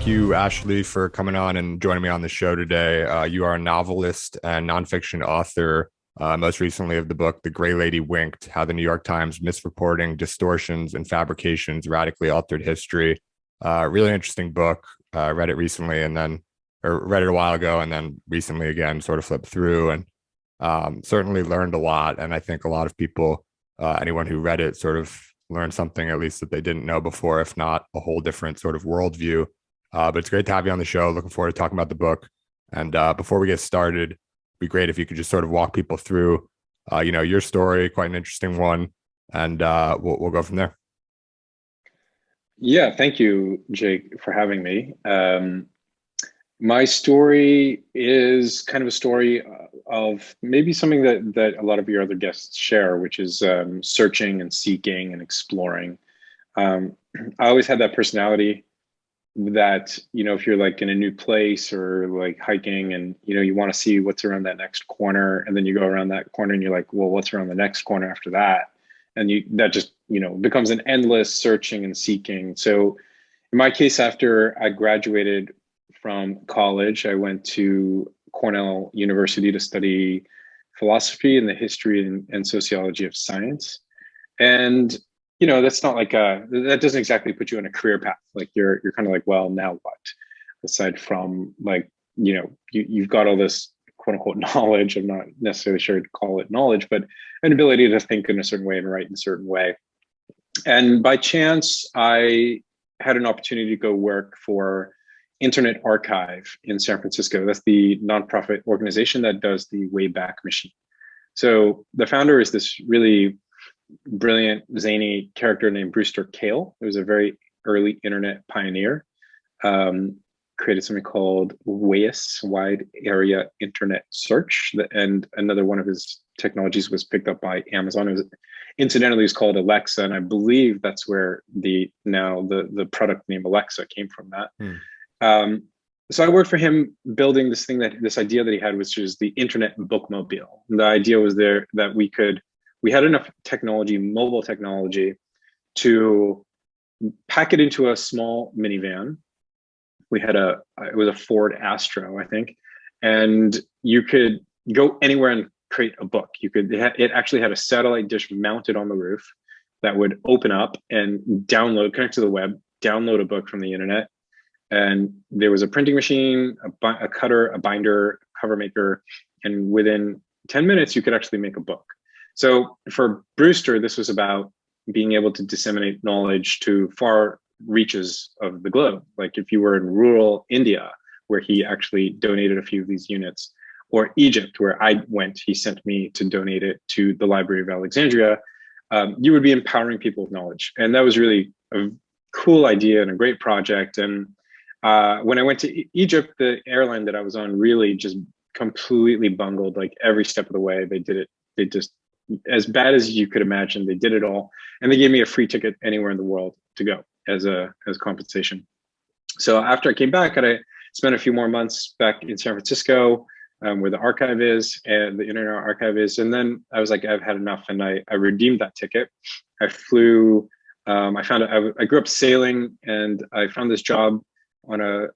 Thank you, Ashley, for coming on and joining me on the show today. You are a novelist and nonfiction author, most recently of the book The Gray Lady Winked: How the New York Times Misreporting, Distortions, and Fabrications Radically Altered History. Really interesting book. Read it recently or read it a while ago, and then recently again, sort of flipped through, and certainly learned a lot. And I think a lot of people, anyone who read it, sort of learned something at least that they didn't know before, if not a whole different sort of worldview. But it's great to have you on the show. Looking forward to talking about the book. And before we get started, it'd be great if you could just sort of walk people through, your story, quite an interesting one, and we'll go from there. Yeah, thank you, Jake, for having me. My story is kind of a story of maybe something that a lot of your other guests share, which is searching and seeking and exploring. I always had that personality that, if you're like in a new place or like hiking and, you want to see what's around that next corner, and then you go around that corner and you're like, well, what's around the next corner after that? And that just, becomes an endless searching and seeking. So in my case, after I graduated from college, I went to Cornell University to study philosophy and the history and sociology of science. And that's not like that doesn't exactly put you on a career path. Like you're kind of like, well, now what? Aside from like, you've got all this quote unquote knowledge. I'm not necessarily sure to call it knowledge, but an ability to think in a certain way and write in a certain way. And by chance, I had an opportunity to go work for Internet Archive in San Francisco. That's the nonprofit organization that does the Wayback Machine. So the founder is this really brilliant, zany character named Brewster Kahle. He was a very early internet pioneer. Created something called WAIS, Wide Area Internet Search, and another one of his technologies was picked up by Amazon. It was incidentally called Alexa, and I believe that's where the product name Alexa came from. That. So I worked for him building this idea that he had, which is the internet bookmobile. And the idea was that we had enough technology, mobile technology, to pack it into a small minivan. We had it was a Ford Astro, I think, and you could go anywhere and create a book. It actually had a satellite dish mounted on the roof that would open up and connect to the web, download a book from the internet. And there was a printing machine, a cutter, a binder, cover maker, and within 10 minutes, you could actually make a book. So for Brewster, this was about being able to disseminate knowledge to far reaches of the globe. Like if you were in rural India, where he actually donated a few of these units, or Egypt, where I went, he sent me to donate it to the Library of Alexandria, you would be empowering people with knowledge. And that was really a cool idea and a great project. And when I went to Egypt, the airline that I was on really just completely bungled, like every step of the way. They did it. They just, as bad as you could imagine, they did it all. And they gave me a free ticket anywhere in the world to go as compensation. So after I came back, I spent a few more months back in San Francisco, where the archive is and the Internet Archive is. And then I was like, I've had enough. And I redeemed that ticket. I flew, I grew up sailing, and I found this job on a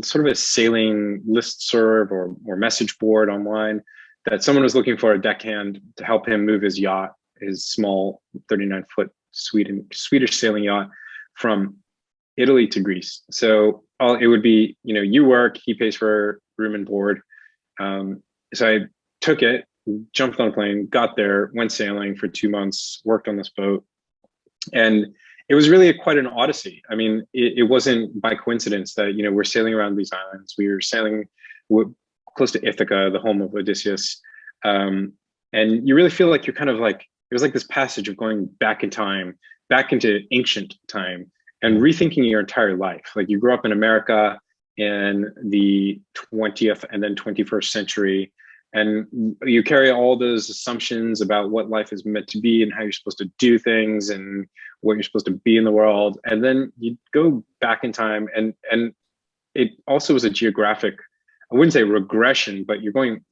sort of a sailing listserv or message board online, that someone was looking for a deckhand to help him move his yacht, his small 39-foot Swedish sailing yacht, from Italy to Greece. So it would be, you work, he pays for room and board. So I took it, jumped on a plane, got there, went sailing for 2 months, worked on this boat. And it was really quite an odyssey. I mean, it wasn't by coincidence that, we're sailing around these islands. We were sailing close to Ithaca, the home of Odysseus. And you really feel like you're kind of like, it was like this passage of going back in time, back into ancient time, and rethinking your entire life. Like you grew up in America in the 20th and then 21st century, and you carry all those assumptions about what life is meant to be and how you're supposed to do things and what you're supposed to be in the world. And then you go back in time, and it also was a geographic, I wouldn't say regression, but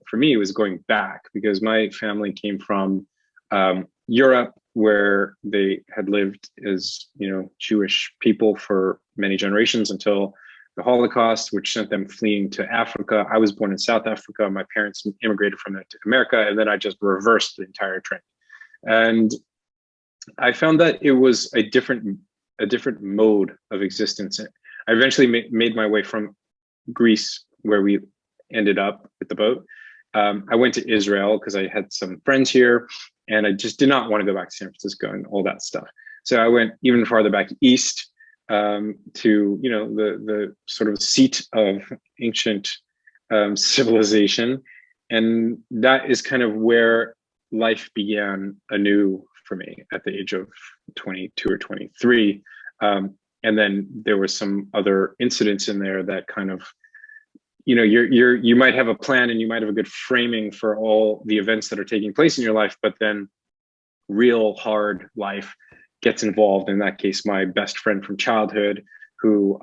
for me, it was going back, because my family came from Europe, where they had lived as, Jewish people for many generations until the Holocaust, which sent them fleeing to Africa. I was born in South Africa. My parents immigrated from there to America, and then I just reversed the entire trend. And I found that it was a different mode of existence. I eventually made my way from Greece, where we ended up with the boat. I went to Israel because I had some friends here, and I just did not want to go back to San Francisco and all that stuff. So I went even farther back east, to the sort of seat of ancient civilization, and that is kind of where life began anew for me at the age of 22 or 23. And then there were some other incidents in there that kind of, you might have a plan and you might have a good framing for all the events that are taking place in your life, but then real hard life gets involved. In that case, my best friend from childhood, who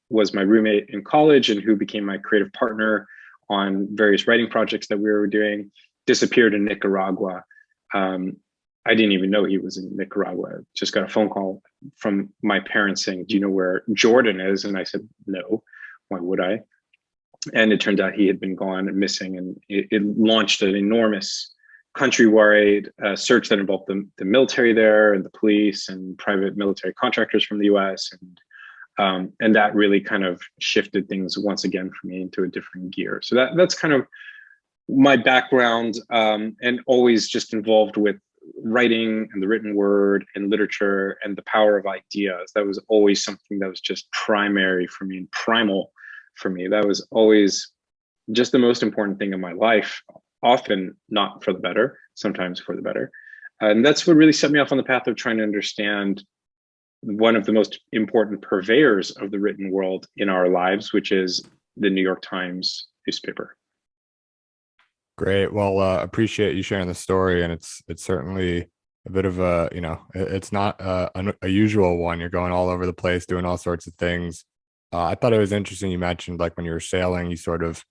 was my roommate in college and who became my creative partner on various writing projects that we were doing, disappeared in Nicaragua. I didn't even know he was in Nicaragua. Just got a phone call from my parents saying, "Do you know where Jordan is?" And I said, "No, why would I?" And it turned out he had been gone and missing, and it launched an enormous countrywide search that involved the military there and the police and private military contractors from the US. And that really kind of shifted things once again for me into a different gear. So that's kind of my background, and always just involved with writing and the written word and literature and the power of ideas. That was always something that was just primary for me and primal for me. That was always just the most important thing in my life, often not for the better, sometimes for the better. And that's what really set me off on the path of trying to understand one of the most important purveyors of the written world in our lives, which is the New York Times newspaper. Great. Well, appreciate you sharing the story, and it's certainly a bit of a, it's not a usual one. You're going all over the place, doing all sorts of things. I thought it was interesting. You mentioned like when you were sailing, you sort of,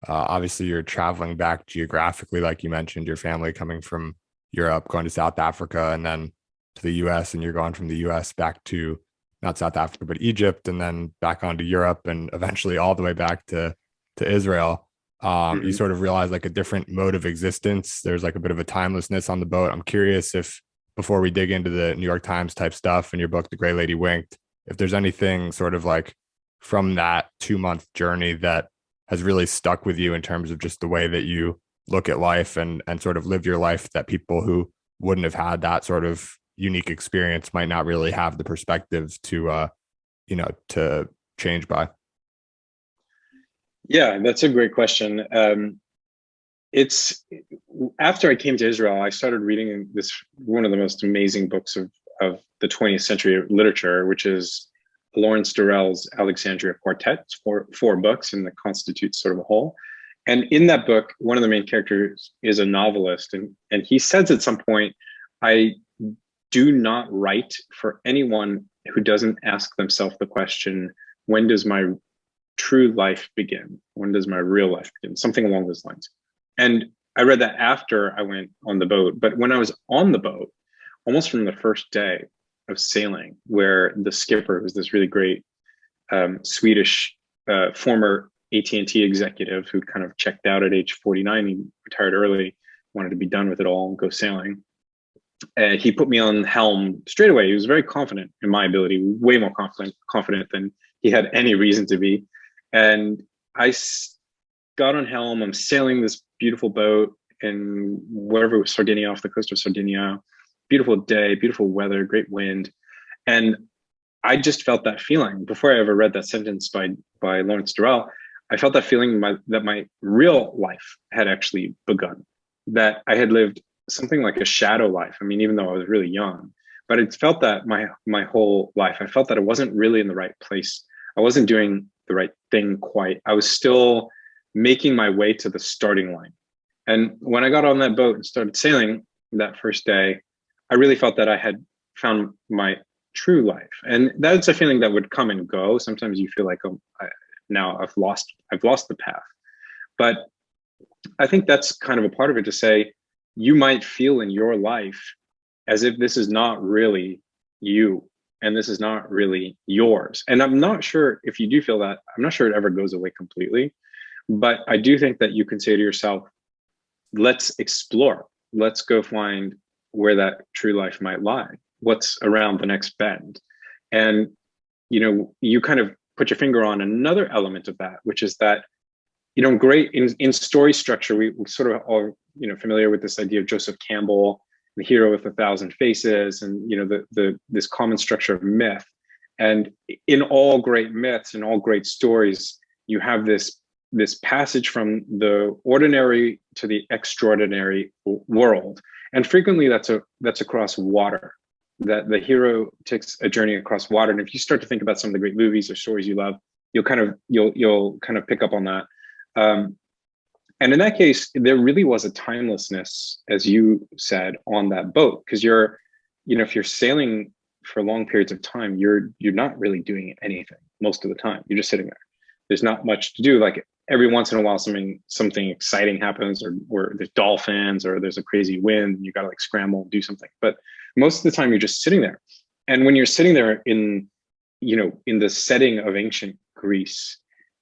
obviously you're traveling back geographically, like you mentioned, your family coming from Europe, going to South Africa, and then to the US, and you're going from the US back to not South Africa, but Egypt, and then back onto Europe, and eventually all the way back to Israel. You sort of realize like a different mode of existence. There's like a bit of a timelessness on the boat. I'm curious if, before we dig into the New York Times type stuff in your book, The Gray Lady Winked, if there's anything sort of like from that 2-month journey that has really stuck with you in terms of just the way that you look at life and sort of live your life, that people who wouldn't have had that sort of unique experience might not really have the perspective to, to change by. Yeah, that's a great question. It's after I came to Israel, I started reading this, one of the most amazing books of the 20th century literature, which is Lawrence Durrell's Alexandria Quartet. It's four books, and that constitutes sort of a whole. And in that book, one of the main characters is a novelist, and he says at some point, "I do not write for anyone who doesn't ask themselves the question, when does my true life begin? When does my real life begin?" Something along those lines. And I read that after I went on the boat. But when I was on the boat, almost from the first day of sailing, where the skipper was this really great Swedish former AT&T executive who kind of checked out at age 49, he retired early, wanted to be done with it all and go sailing. He put me on helm straight away. He was very confident in my ability, way more confident than he had any reason to be. And I got on helm. I'm sailing this beautiful boat in wherever it was, Sardinia, off the coast of Sardinia. Beautiful day, beautiful weather, great wind. And I just felt that feeling before I ever read that sentence by Lawrence Durrell. I felt that feeling that my real life had actually begun, that I had lived something like a shadow life. I mean, even though I was really young, but it felt that my whole life, I felt that I wasn't really in the right place. I wasn't doing the right thing quite. I was still making my way to the starting line. And when I got on that boat and started sailing that first day, I really felt that I had found my true life. And that's a feeling that would come and go. Sometimes you feel like, oh, now I've lost the path. But I think that's kind of a part of it, to say, you might feel in your life as if this is not really you. and this is not really yours. And I'm not sure if you do feel that, I'm not sure it ever goes away completely, but I do think that you can say to yourself, let's explore, let's go find where that true life might lie, what's around the next bend. And you kind of put your finger on another element of that, which is that, great in story structure, we sort of all, familiar with this idea of Joseph Campbell, the hero with 1,000 faces, and this common structure of myth. And in all great myths and all great stories, you have this passage from the ordinary to the extraordinary world, and frequently that's across water. That the hero takes a journey across water, and if you start to think about some of the great movies or stories you love, you'll kind of pick up on that. And in that case, there really was a timelessness, as you said, on that boat, because if you're sailing for long periods of time, you're not really doing anything most of the time. You're just sitting there. There's not much to do. Like every once in a while, something exciting happens, or there's dolphins, or there's a crazy wind, and you got to like scramble and do something. But most of the time, you're just sitting there. And when you're sitting there in the setting of ancient Greece,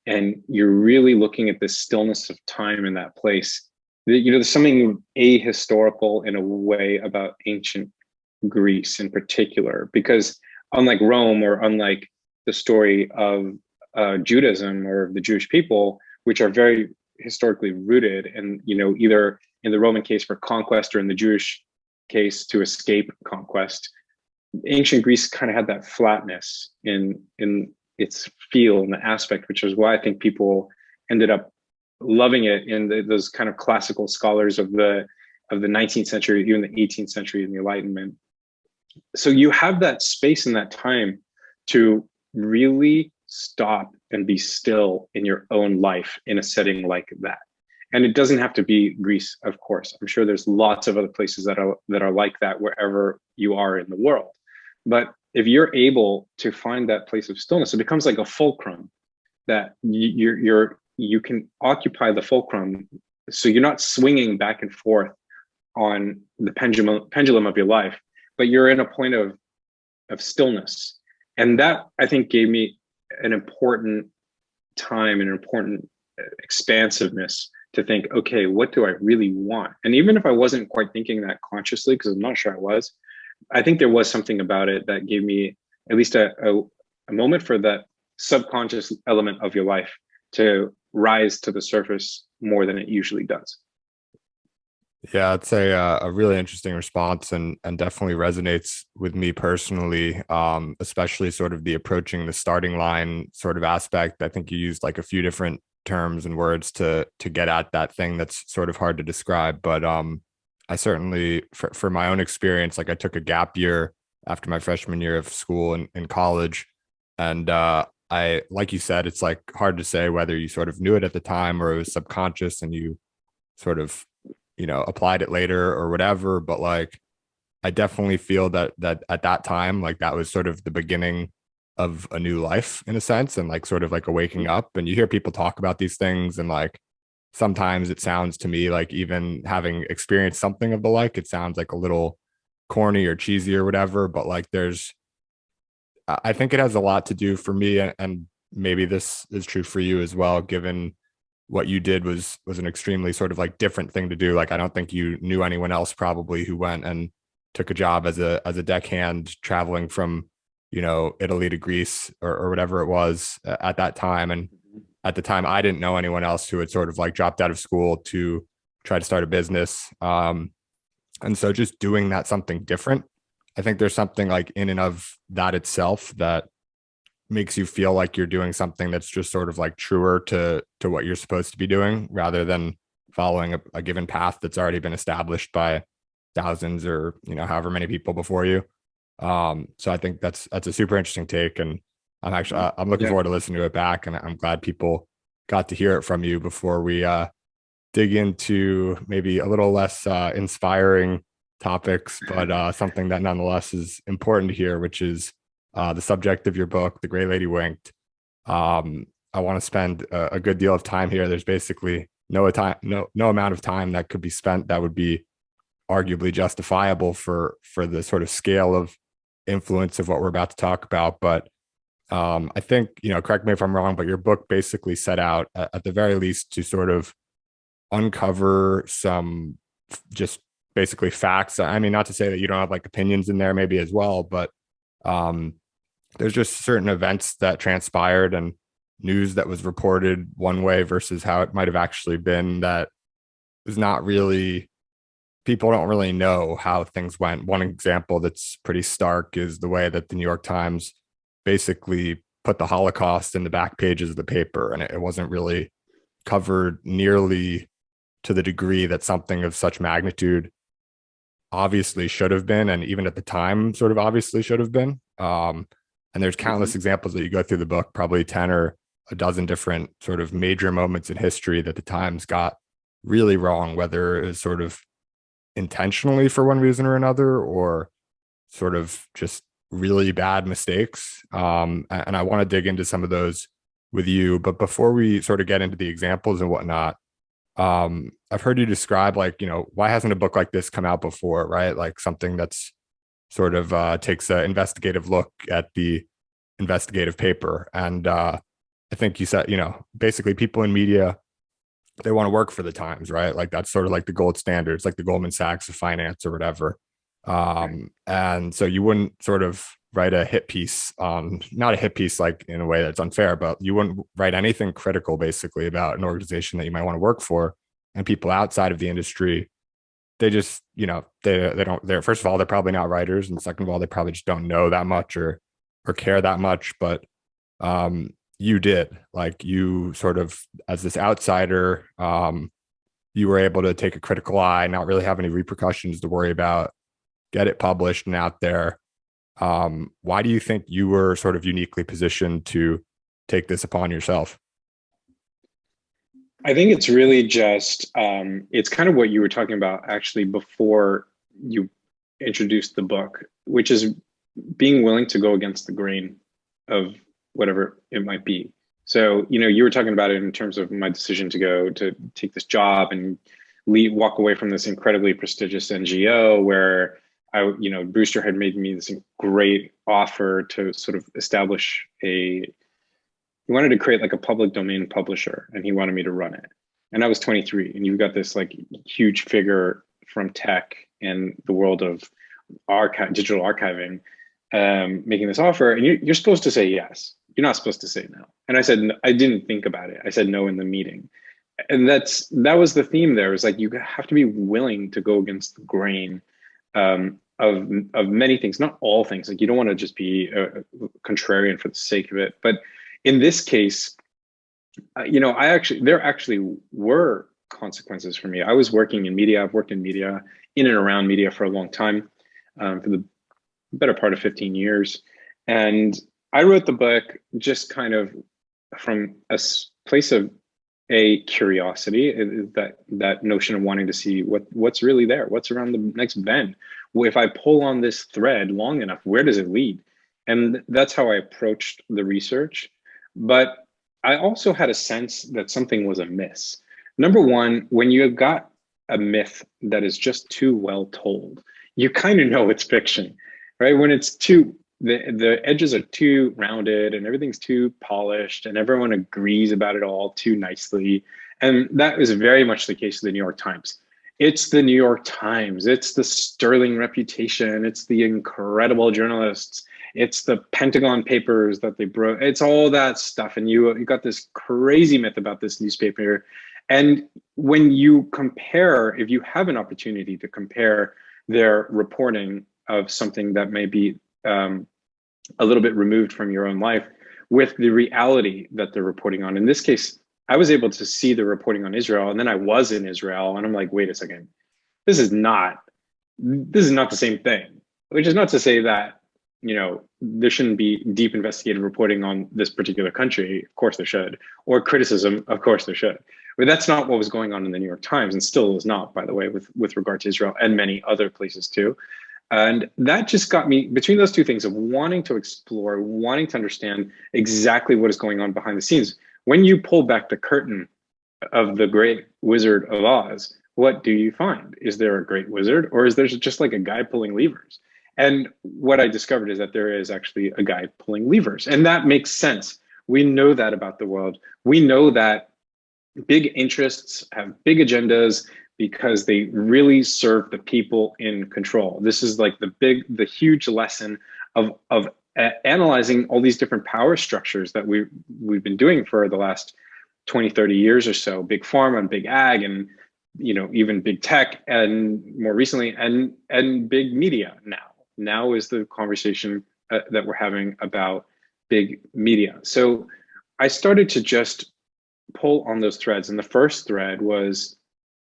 and you're really looking at this stillness of time in that place, there's something ahistorical in a way about ancient Greece in particular, because unlike Rome, or unlike the story of Judaism or the Jewish people, which are very historically rooted, and either in the Roman case for conquest, or in the Jewish case to escape conquest, ancient Greece kind of had that flatness in its feel and the aspect, which is why I think people ended up loving it in those kind of classical scholars of the 19th century, even the 18th century, and the Enlightenment. So you have that space and that time to really stop and be still in your own life in a setting like that. And it doesn't have to be Greece, of course. I'm sure there's lots of other places that are like that wherever you are in the world. But if you're able to find that place of stillness, it becomes like a fulcrum that you can occupy the fulcrum. So you're not swinging back and forth on the pendulum of your life, but you're in a point of stillness. And that, I think, gave me an important time and an important expansiveness to think, okay, what do I really want? And even if I wasn't quite thinking that consciously, because I'm not sure I was, I think there was something about it that gave me at least a moment for that subconscious element of your life to rise to the surface more than it usually does. Yeah, it's a really interesting response, and definitely resonates with me personally, especially sort of the approaching the starting line sort of aspect. I think you used like a few different terms and words to get at that thing that's sort of hard to describe. But I certainly, for my own experience, like I took a gap year after my freshman year of school in college. And like you said, it's like hard to say whether you sort of knew it at the time or it was subconscious and you sort of, applied it later or whatever. But like, I definitely feel that at that time, like that was sort of the beginning of a new life in a sense, and like sort of like a waking up. And you hear people talk about these things, and like sometimes it sounds to me like, even having experienced something of the like, it sounds like a little corny or cheesy or whatever. But like I think it has a lot to do for me, and maybe this is true for you as well, given what you did was an extremely sort of like different thing to do. Like, I don't think you knew anyone else probably who went and took a job as a deckhand traveling from, Italy to Greece or whatever it was at that time. And at the time, I didn't know anyone else who had sort of like dropped out of school to try to start a business. And so just doing that something different, I think there's something like in and of that itself that makes you feel like you're doing something that's just sort of like truer to what you're supposed to be doing, rather than following a given path that's already been established by thousands or, however many people before you. So I think that's a super interesting take. And I'm looking forward to listening to it back. And I'm glad people got to hear it from you before we dig into maybe a little less inspiring topics, but something that nonetheless is important to hear, which is the subject of your book, The Gray Lady Winked. I want to spend a good deal of time here. There's basically no amount of time that could be spent that would be arguably justifiable for the sort of scale of influence of what we're about to talk about. But I think, correct me if I'm wrong, but your book basically set out at the very least to sort of uncover some just basically facts. I mean, not to say that you don't have like opinions in there maybe as well, but um, there's just certain events that transpired and news that was reported one way versus how it might have actually been that is not really, people don't really know how things went. One example that's pretty stark is the way that the New York Times basically put the Holocaust in the back pages of the paper, and it wasn't really covered nearly to the degree that something of such magnitude obviously should have been, and even at the time sort of obviously should have been. And there's countless examples that you go through the book, probably 10 or a dozen different sort of major moments in history that the Times got really wrong, whether it was sort of intentionally for one reason or another, or sort of just really bad mistakes. And I want to dig into some of those with you. But before we sort of get into the examples and whatnot, I've heard you describe, like, why hasn't a book like this come out before, right? Like something that's sort of takes an investigative look at the investigative paper. And I think you said, basically people in media, they want to work for the Times, right? Like that's sort of like the gold standards, like the Goldman Sachs of finance or whatever. And so you wouldn't sort of write a hit piece on, not a hit piece like in a way that's unfair, but you wouldn't write anything critical basically about an organization that you might want to work for. And people outside of the industry, they just, they're first of all, they're probably not writers. And second of all, they probably just don't know that much or care that much. But you did, like, you sort of, as this outsider, you were able to take a critical eye, not really have any repercussions to worry about, get it published and out there. Why do you think you were sort of uniquely positioned to take this upon yourself? I think it's really just, it's kind of what you were talking about actually before you introduced the book, which is being willing to go against the grain of whatever it might be. So, you were talking about it in terms of my decision to go to take this job and walk away from this incredibly prestigious NGO where Brewster had made me this great offer to sort of establish he wanted to create like a public domain publisher, and he wanted me to run it. And I was 23, and you've got this like huge figure from tech and the world of digital archiving, making this offer, and you're supposed to say yes. You're not supposed to say no. And I said, no. I didn't think about it. I said no in the meeting. And that was the theme there. It was like, you have to be willing to go against the grain of many things, not all things. Like, you don't want to just be a contrarian for the sake of it. But in this case, there actually were consequences for me. I was working in media. I've worked in media, in and around media for a long time, for the better part of 15 years. And I wrote the book just kind of from a place of a curiosity, that notion of wanting to see what's really there, what's around the next bend. If I pull on this thread long enough, where does it lead? And that's how I approached the research. But I also had a sense that something was amiss. Number one, when you have got a myth that is just too well told, you kind of know it's fiction, right? When it's the edges are too rounded and everything's too polished and everyone agrees about it all too nicely. And that is very much the case of the New York Times. It's the New York Times. It's the sterling reputation. It's the incredible journalists. It's the Pentagon Papers that they broke. It's all that stuff. And you got this crazy myth about this newspaper. And when you compare, if you have an opportunity to compare their reporting of something that may be a little bit removed from your own life with the reality that they're reporting on. In this case, I was able to see the reporting on Israel, and then I was in Israel, and I'm like, wait a second, this is not the same thing. Which is not to say that, there shouldn't be deep investigative reporting on this particular country. Of course there should. Or criticism, of course there should. But that's not what was going on in the New York Times, and still is not, by the way, with regard to Israel and many other places too. And that just got me, between those two things of wanting to explore, wanting to understand exactly what is going on behind the scenes. When you pull back the curtain of the great Wizard of Oz, what do you find? Is there a great wizard, or is there just like a guy pulling levers? And what I discovered is that there is actually a guy pulling levers, and that makes sense. We know that about the world. We know that big interests have big agendas because they really serve the people in control. This is like the huge lesson of analyzing all these different power structures that we've been doing for the last 20, 30 years or so, big pharma and big ag, and even big tech, and more recently, and big media. Now is the conversation that we're having about big media. So I started to just pull on those threads, and the first thread was,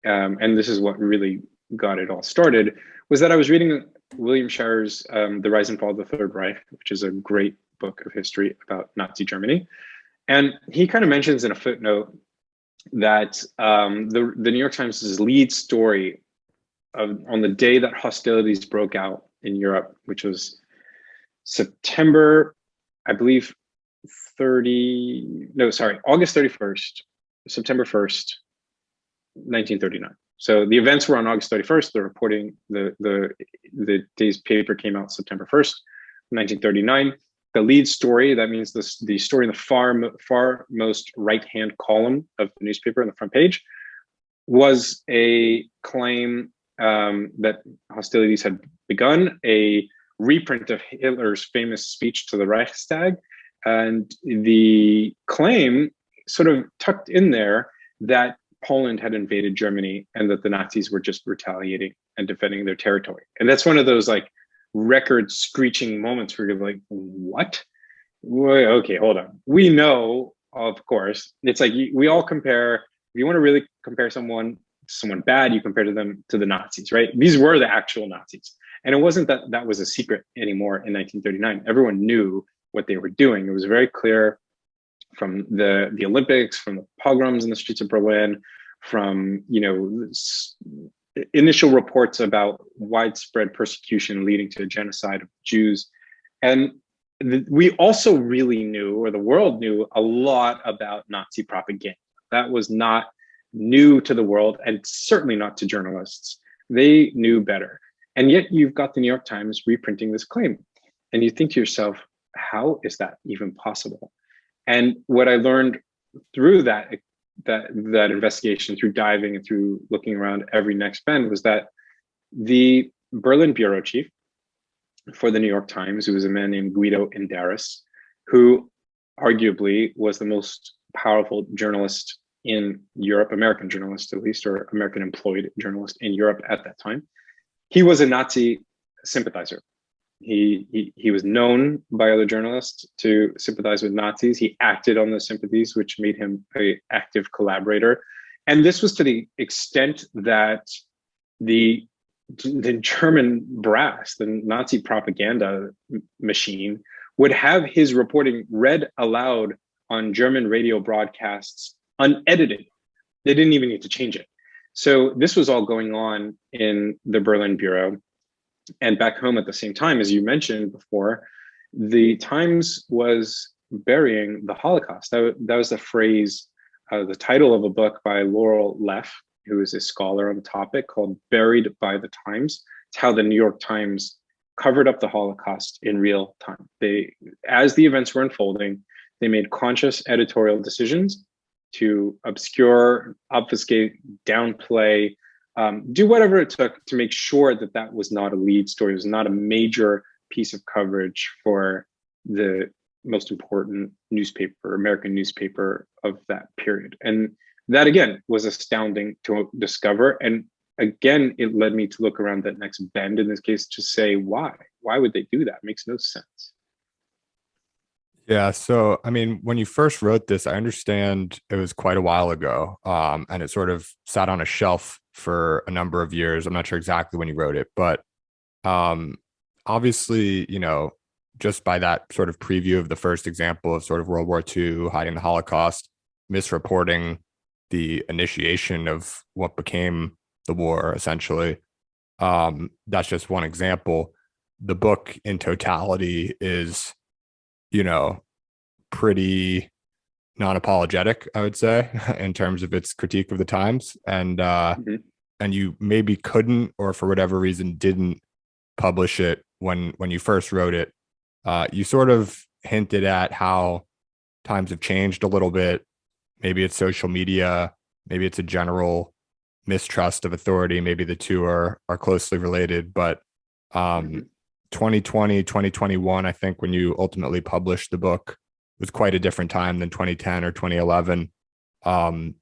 and this is what really got it all started, was that I was reading William Scherer's The Rise and Fall of the Third Reich, which is a great book of history about Nazi Germany. And he kind of mentions in a footnote that the New York Times' lead story on the day that hostilities broke out in Europe, which was September, I believe, August 31st, September 1st, 1939. So the events were on August 31st. The reporting, the day's paper came out September 1st, 1939. The lead story, that means the story in the far most right-hand column of the newspaper on the front page, was a claim that hostilities had begun, a reprint of Hitler's famous speech to the Reichstag, and the claim sort of tucked in there that Poland had invaded Germany and that the Nazis were just retaliating and defending their territory. And that's one of those like record screeching moments where you're like, what? Well, okay, hold on. We know, of course, it's like we all compare. If you want to really compare someone bad, you compare them to the Nazis, right? These were the actual Nazis. And it wasn't that was a secret anymore in 1939. Everyone knew what they were doing. It was very clear from the Olympics, from the pogroms in the streets of Berlin, from initial reports about widespread persecution leading to a genocide of Jews. And we also really knew, or the world knew, a lot about Nazi propaganda. That was not new to the world, and certainly not to journalists. They knew better. And yet you've got the New York Times reprinting this claim. And you think to yourself, how is that even possible? And what I learned through that investigation, through diving and through looking around every next bend, was that the Berlin bureau chief for the New York Times, who was a man named Guido Inderis, who arguably was the most powerful journalist in Europe, American journalist at least, or American employed journalist in Europe at that time. He was a Nazi sympathizer. He was known by other journalists to sympathize with Nazis. He acted on those sympathies, which made him an active collaborator. And this was to the extent that the German brass, the Nazi propaganda machine, would have his reporting read aloud on German radio broadcasts unedited. They didn't even need to change it. So this was all going on in the Berlin bureau. And back home at the same time, as you mentioned before, the Times was burying the Holocaust. That was the phrase, the title of a book by Laurel Leff, who is a scholar on the topic, called Buried by the Times. It's how the New York Times covered up the Holocaust in real time. As the events were unfolding, they made conscious editorial decisions to obscure, obfuscate, downplay, do whatever it took to make sure that was not a lead story. It was not a major piece of coverage for the most important newspaper, American newspaper of that period. And that, again, was astounding to discover. And again, it led me to look around that next bend, in this case, to say, why? Why would they do that? It makes no sense. Yeah. So, I mean, when you first wrote this, I understand it was quite a while ago, and it sort of sat on a shelf for a number of years. I'm not sure exactly when you wrote it, but obviously, just by that sort of preview of the first example of sort of World War II, hiding the Holocaust, misreporting the initiation of what became the war, essentially, that's just one example. The book in totality is pretty non-apologetic, I would say, in terms of its critique of the Times. And and you maybe couldn't, or for whatever reason didn't publish it when you first wrote it, you sort of hinted at how times have changed a little bit. Maybe it's social media, maybe it's a general mistrust of authority. Maybe the two are closely related. But Mm-hmm. 2020, 2021, I think when you ultimately published the book was quite a different time than 2010 or 2011. Um,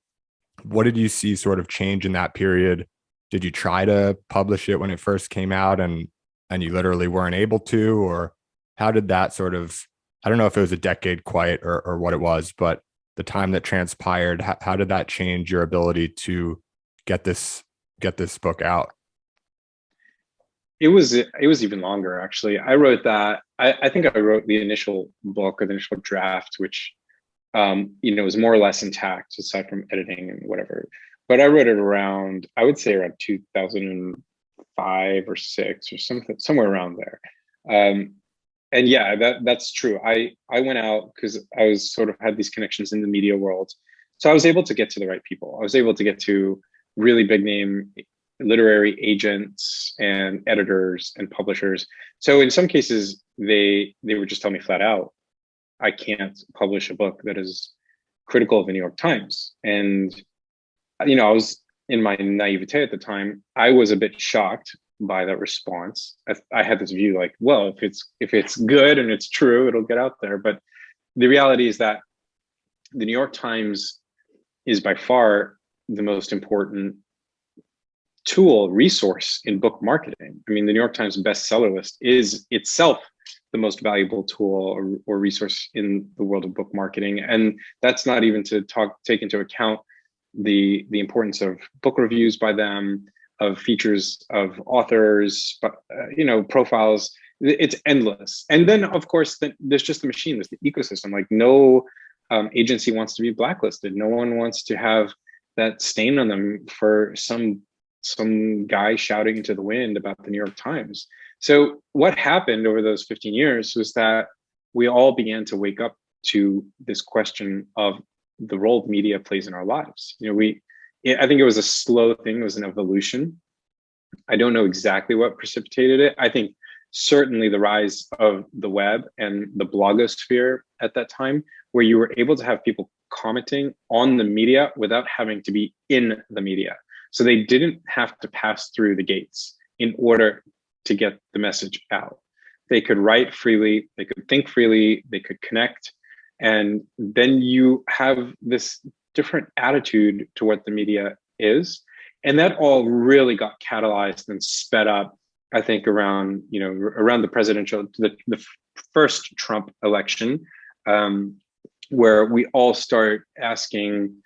what did you see sort of change in that period? Did you try to publish it when it first came out and you literally weren't able to, or how did that sort of, I don't know if it was a decade quiet or what it was, but the time that transpired, how did that change your ability to get this get this book out? It was even longer actually. I wrote that. I think I wrote the initial book or the initial draft, which was more or less intact aside from editing and whatever. But I wrote it around, I would say around 2005 or six or something, somewhere around there. And yeah, that's true. I went out because I was sort of had these connections in the media world, so I was able to get to the right people. I was able to get to really big name literary agents and editors and publishers. So in some cases, they would just tell me flat out, I can't publish a book that is critical of the New York Times. And I was in my naivete at the time. I was a bit shocked by that response. I had this view like, well, if it's good and it's true, it'll get out there. But the reality is that the New York Times is by far the most important resource in book marketing. I mean, the New York Times bestseller list is itself the most valuable tool or resource in the world of book marketing. And that's not even to take into account the importance of book reviews by them, of features of authors, profiles. It's endless. And then, of course, there's just the machine, there's the ecosystem. Like no agency wants to be blacklisted. No one wants to have that stain on them for some guy shouting into the wind about the New York Times. So what happened over those 15 years was that we all began to wake up to this question of the role media plays in our lives. I think it was a slow thing. It was an evolution. I don't know exactly what precipitated it. I think certainly the rise of the web and the blogosphere at that time, where you were able to have people commenting on the media without having to be in the media. So they didn't have to pass through the gates in order to get the message out. They could write freely, they could think freely, they could connect. And then you have this different attitude to what the media is. And that all really got catalyzed and sped up, I think, around the first Trump election, where we all start asking,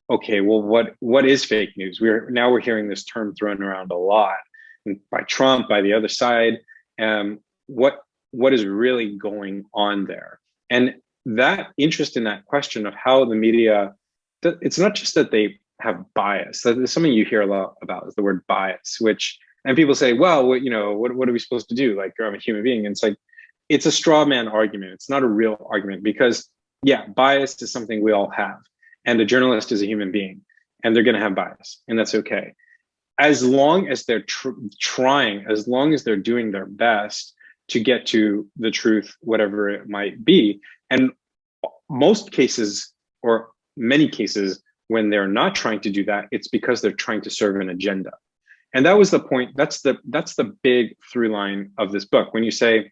okay, well, what is fake news? We're hearing this term thrown around a lot by Trump, by the other side. What is really going on there? And that interest in that question of how the media, it's not just that they have bias. There's something you hear a lot about is the word bias, and people say, well, what are we supposed to do? Like, I'm a human being. And it's like, it's a straw man argument. It's not a real argument because, yeah, bias is something we all have. And a journalist is a human being, and they're going to have bias, and that's okay. As long as they're trying, as long as they're doing their best to get to the truth, whatever it might be. And most cases, or many cases, when they're not trying to do that, it's because they're trying to serve an agenda. And that was the point. That's the big through line of this book. When you say,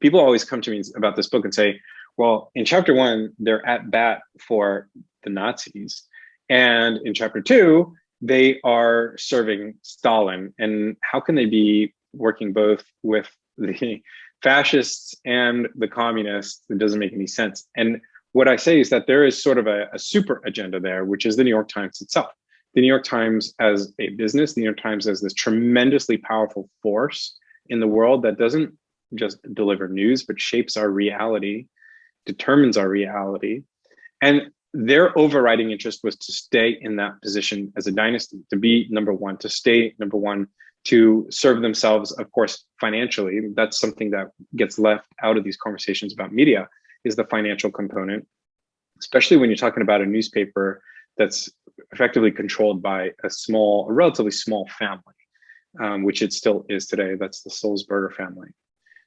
people always come to me about this book and say, well, in chapter 1, they're at bat for the Nazis. And in chapter 2, they are serving Stalin. And how can they be working both with the fascists and the communists? It doesn't make any sense. And what I say is that there is sort of a super agenda there, which is the New York Times itself. The New York Times as a business, the New York Times as this tremendously powerful force in the world that doesn't just deliver news, but shapes our reality, determines our reality. And their overriding interest was to stay in that position as a dynasty, to be number one, to stay number one, to serve themselves, of course, financially. That's something that gets left out of these conversations about media, is the financial component, especially when you're talking about a newspaper that's effectively controlled by a relatively small family, which it still is today. That's the Sulzberger family.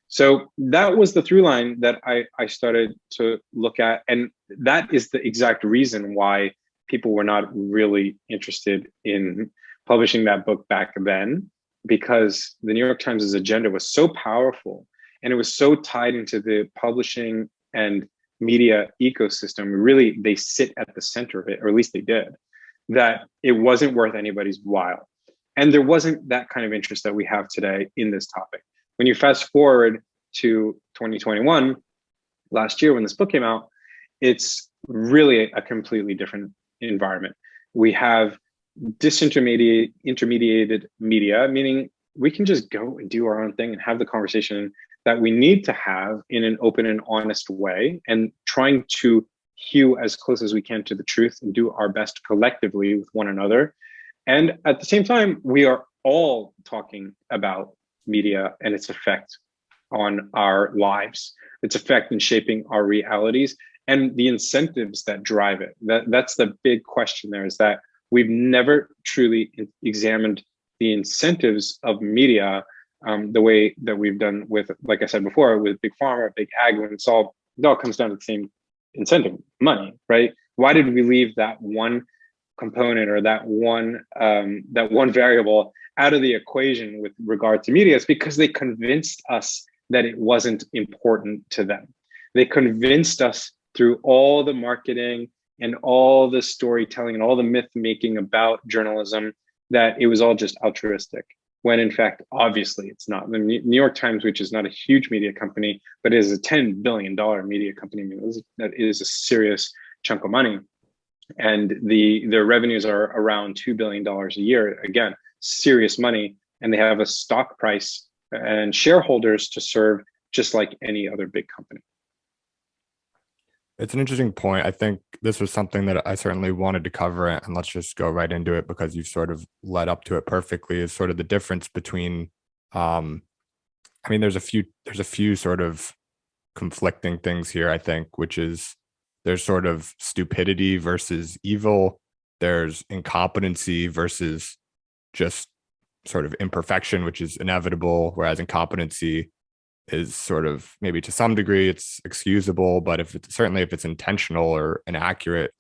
So that was the through line that I started to look at. And that is the exact reason why people were not really interested in publishing that book back then, because the New York Times' agenda was so powerful and it was so tied into the publishing and media ecosystem. Really, they sit at the center of it, or at least they did, that it wasn't worth anybody's while. And there wasn't that kind of interest that we have today in this topic. When you fast forward to 2021, last year when this book came out, it's really a completely different environment. We have disintermediated media, meaning we can just go and do our own thing and have the conversation that we need to have in an open and honest way, and trying to hew as close as we can to the truth and do our best collectively with one another. And at the same time, we are all talking about media and its effect on our lives, its effect in shaping our realities, and the incentives that drive it. That's the big question there, is that we've never truly examined the incentives of media the way that we've done with, like I said before, with big pharma, big ag, when it all comes down to the same incentive, money, right? Why did we leave that one component or that one variable out of the equation with regard to media? It's because they convinced us that it wasn't important to them. They convinced us through all the marketing and all the storytelling and all the myth making about journalism that it was all just altruistic, when in fact, obviously it's not. The New York Times, which is not a huge media company, but is a $10 billion media company, I mean, that is a serious chunk of money. And their revenues are around $2 billion a year. Again, serious money. And they have a stock price and shareholders to serve, just like any other big company. It's an interesting point. I think this was something that I certainly wanted to cover, and let's just go right into it because you've sort of led up to it perfectly, is sort of the difference between, I mean, there's a few sort of conflicting things here, I think, which is there's sort of stupidity versus evil. There's incompetency versus just sort of imperfection, which is inevitable, whereas incompetency is sort of, maybe to some degree it's excusable, but if it's intentional or inaccurate,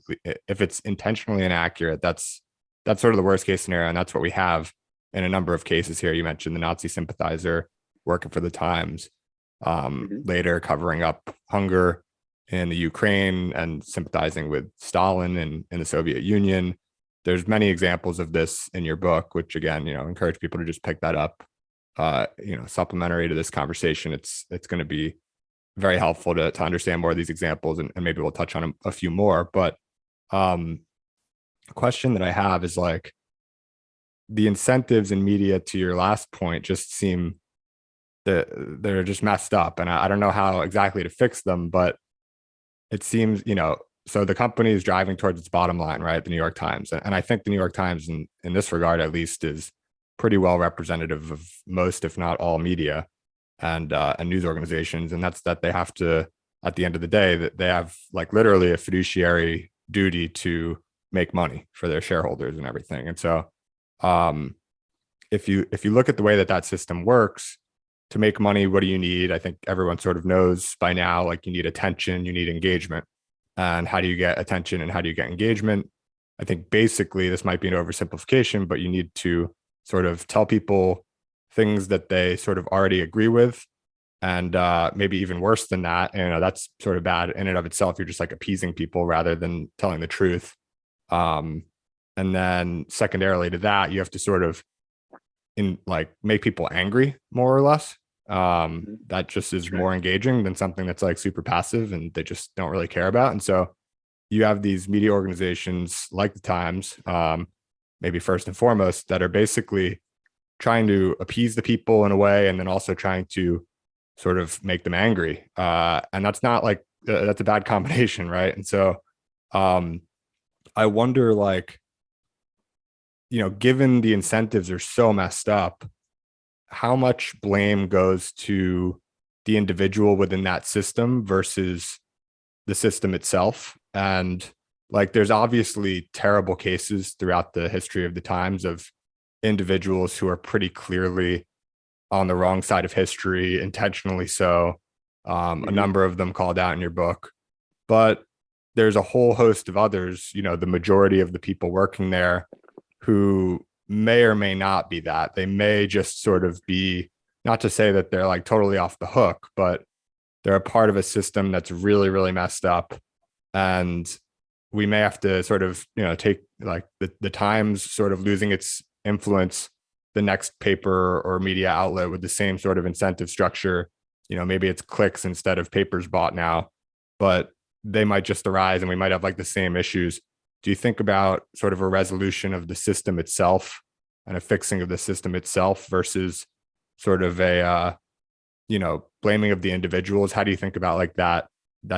if it's intentionally inaccurate, that's sort of the worst case scenario. And that's what we have in a number of cases here. You mentioned the Nazi sympathizer working for the Times, later covering up hunger in the Ukraine and sympathizing with Stalin and in the Soviet Union. There's many examples of this in your book, which again, encourage people to just pick that up. Supplementary to this conversation, it's going to be very helpful to understand more of these examples, and maybe we'll touch on a few more. But a question that I have is, like, the incentives in media, to your last point, just seem that they're just messed up, and I don't know how exactly to fix them, but it seems, so the company is driving towards its bottom line, right? The New York Times. And I think the New York Times in this regard, at least, is pretty well representative of most, if not all, media and news organizations. And that's that they have to, at the end of the day, that they have, like, literally a fiduciary duty to make money for their shareholders and everything. And so if you look at the way that system works, to make money, what do you need? I think everyone sort of knows by now, like, you need attention, you need engagement. And how do you get attention and how do you get engagement? I think basically this might be an oversimplification, but you need to sort of tell people things that they sort of already agree with. And maybe even worse than that, that's sort of bad in and of itself. You're just, like, appeasing people rather than telling the truth. And then secondarily to that, you have to sort of make people angry, more or less. That just is more engaging than something that's, like, super passive and they just don't really care about. And so you have these media organizations like the Times, maybe first and foremost, that are basically trying to appease the people in a way, and then also trying to sort of make them angry. And that's not, like, that's a bad combination, right? And so I wonder, like, given the incentives are so messed up, how much blame goes to the individual within that system versus the system itself? And, like, there's obviously terrible cases throughout the history of the Times of individuals who are pretty clearly on the wrong side of history, intentionally so. A number of them called out in your book, but there's a whole host of others, the majority of the people working there who may or may not be that. They may just sort of be, not to say that they're like totally off the hook, but they're a part of a system that's really, really messed up. And we may have to sort of, take like the Times sort of losing its influence, the next paper or media outlet with the same sort of incentive structure. Maybe it's clicks instead of papers bought now, but they might just arise and we might have like the same issues. Do you think about sort of a resolution of the system itself and a fixing of the system itself versus sort of a, blaming of the individuals? How do you think about like that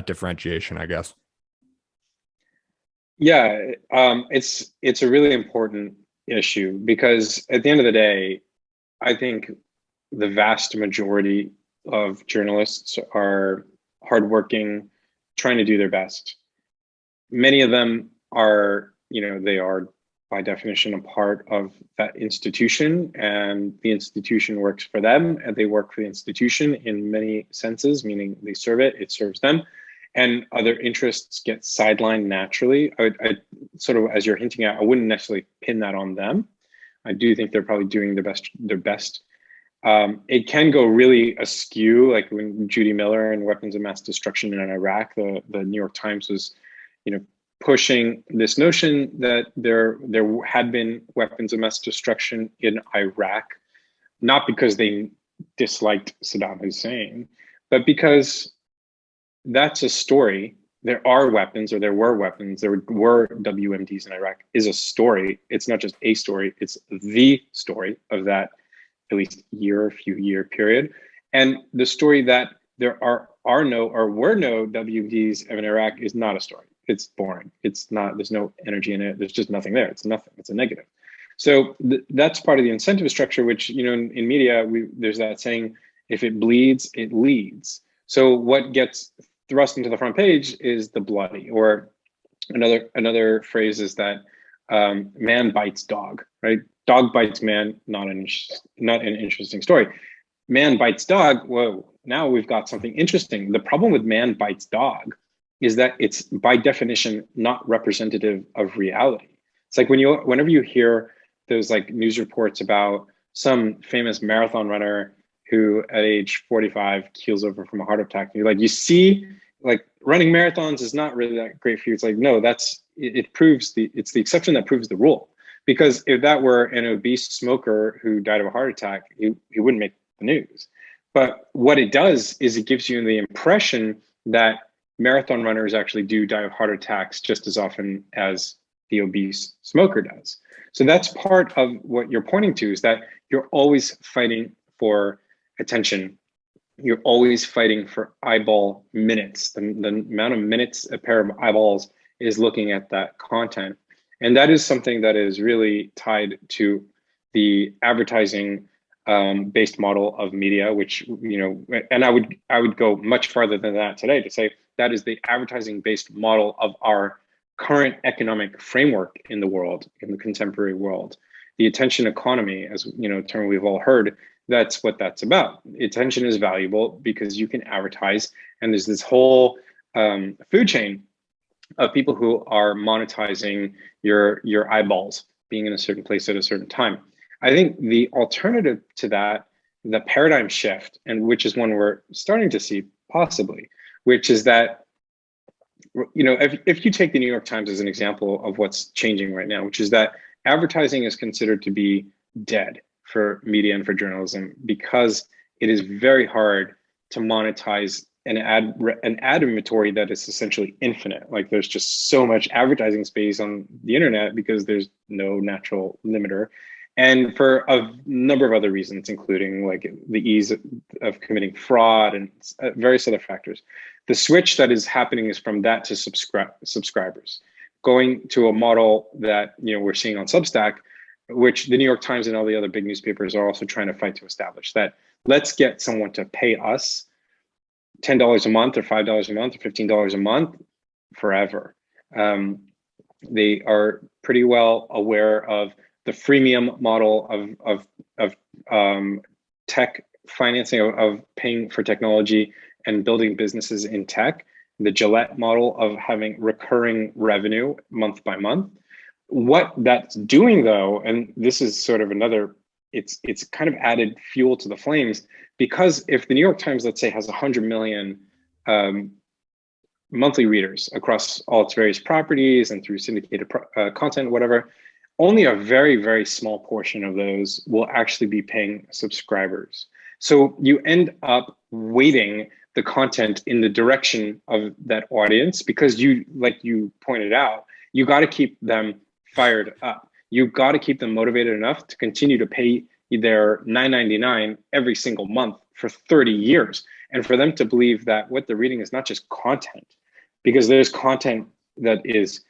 differentiation, I guess? Yeah, it's a really important issue because at the end of the day, I think the vast majority of journalists are hardworking, trying to do their best. Many of them are, they are by definition a part of that institution, and the institution works for them, and they work for the institution in many senses, meaning they serve it, it serves them, and other interests get sidelined naturally. I sort of, as you're hinting at, I wouldn't necessarily pin that on them. I do think they're probably doing their best. It can go really askew, like when Judy Miller and weapons of mass destruction in Iraq, the New York Times was, pushing this notion that there had been weapons of mass destruction in Iraq, not because they disliked Saddam Hussein, but because that's a story. There are weapons, or there were weapons, there were WMDs in Iraq, is a story. It's not just a story, it's the story of that at least few year period. And the story that there are no or were no WMDs in Iraq is not a story. It's boring. It's not, there's no energy in it. There's just nothing there. It's nothing. It's a negative. So that's part of the incentive structure, which, in media, there's that saying, if it bleeds, it leads. So what gets thrust into the front page is the bloody, or another phrase is that man bites dog, right? Dog bites man, not an interesting story. Man bites dog, whoa, now we've got something interesting. The problem with man bites dog is that it's by definition not representative of reality. It's like whenever you hear those like news reports about some famous marathon runner who at age 45 keels over from a heart attack, and you're like, you see, like running marathons is not really that great for you. It's like, no, it's the exception that proves the rule. Because if that were an obese smoker who died of a heart attack, he wouldn't make the news. But what it does is it gives you the impression that marathon runners actually do die of heart attacks just as often as the obese smoker does. So that's part of what you're pointing to, is that you're always fighting for attention. You're always fighting for eyeball minutes. The amount of minutes a pair of eyeballs is looking at that content. And that is something that is really tied to the advertising based model of media, which, and I would go much farther than that today to say that is the advertising based model of our current economic framework in the world, in the contemporary world. The attention economy, as a term we've all heard, that's what that's about. Attention is valuable because you can advertise, and there's this whole food chain of people who are monetizing your eyeballs being in a certain place at a certain time. I think the alternative to that, the paradigm shift, and which is one we're starting to see possibly, which is that, if you take the New York Times as an example of what's changing right now, which is that advertising is considered to be dead for media and for journalism because it is very hard to monetize an ad inventory that is essentially infinite. Like there's just so much advertising space on the internet because there's no natural limiter. And for a number of other reasons, including like the ease of committing fraud and various other factors. The switch that is happening is from that to subscribers, going to a model that we're seeing on Substack, which the New York Times and all the other big newspapers are also trying to fight to establish, that let's get someone to pay us $10 a month or $5 a month or $15 a month forever. They are pretty well aware of the freemium model of tech financing of paying for technology and building businesses in tech, the Gillette model of having recurring revenue month by month. What that's doing though, and this is sort of another, it's kind of added fuel to the flames, because if the New York Times, let's say, has 100 million monthly readers across all its various properties and through syndicated content, whatever, only a very, very small portion of those will actually be paying subscribers. So you end up weighting the content in the direction of that audience, because you, like you pointed out, you got to keep them fired up. You got to keep them motivated enough to continue to pay their $9.99 every single month for 30 years. And for them to believe that what they're reading is not just content, because there's content that is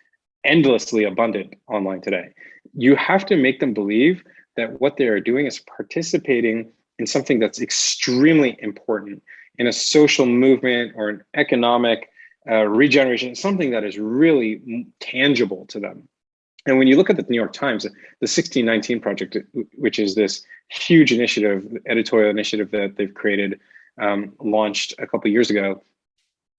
endlessly abundant online today. You have to make them believe that what they are doing is participating in something that's extremely important, in a social movement or an economic regeneration, something that is really tangible to them. And when you look at the New York Times, the 1619 Project, which is this huge initiative, editorial initiative that they've created, launched a couple of years ago,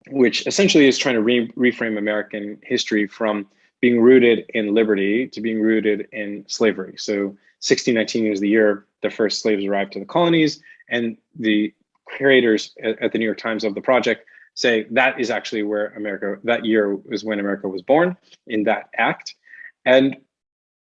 which essentially is trying to reframe American history from being rooted in liberty to being rooted in slavery. So 1619 is the year the first slaves arrived to the colonies, and the creators at the New York Times of the project say that is actually where America, that year was when America was born, in that act. And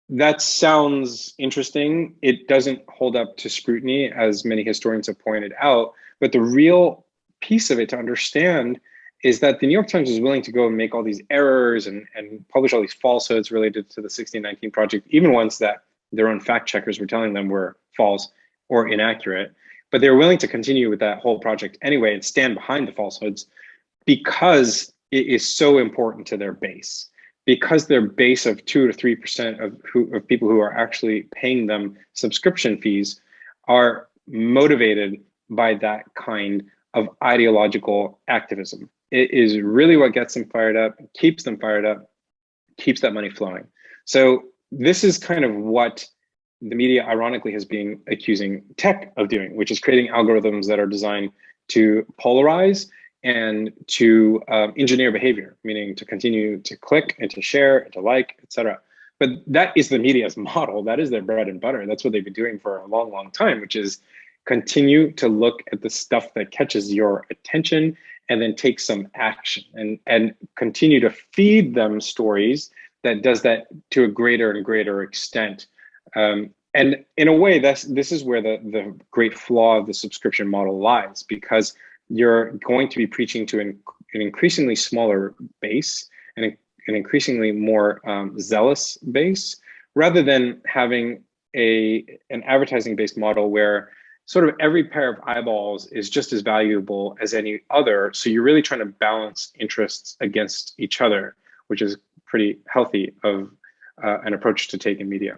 that sounds interesting. It doesn't hold up to scrutiny, as many historians have pointed out. But the real piece of it to understand is that the New York Times is willing to go and make all these errors and publish all these falsehoods related to the 1619 Project, even ones that their own fact checkers were telling them were false or inaccurate. But they're willing to continue with that whole project anyway and stand behind the falsehoods, because it is so important to their base. Because their base of 2 to 3% of people who are actually paying them subscription fees are motivated by that kind of ideological activism. It is really what gets them fired up, keeps them fired up, keeps that money flowing. So this is kind of what the media ironically has been accusing tech of doing, which is creating algorithms that are designed to polarize and to engineer behavior, meaning to continue to click and to share and to like, etc. But that is the media's model. That is their bread and butter. That's what they've been doing for a long, long time, which is continue to look at the stuff that catches your attention and then take some action, and continue to feed them stories that does that to a greater and greater extent. And in a way, this is where the great flaw of the subscription model lies, because you're going to be preaching to an increasingly smaller base and an increasingly more zealous base, rather than having an advertising-based model where sort of every pair of eyeballs is just as valuable as any other. So you're really trying to balance interests against each other, which is pretty healthy of an approach to take in media.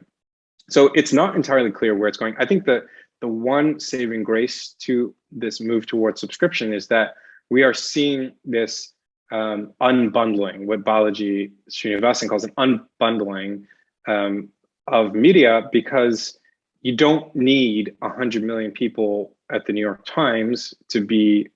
So it's not entirely clear where it's going. I think that the one saving grace to this move towards subscription is that we are seeing this unbundling, what Balaji Srinivasan calls an unbundling of media, because you don't need 100 million people at the New York Times to be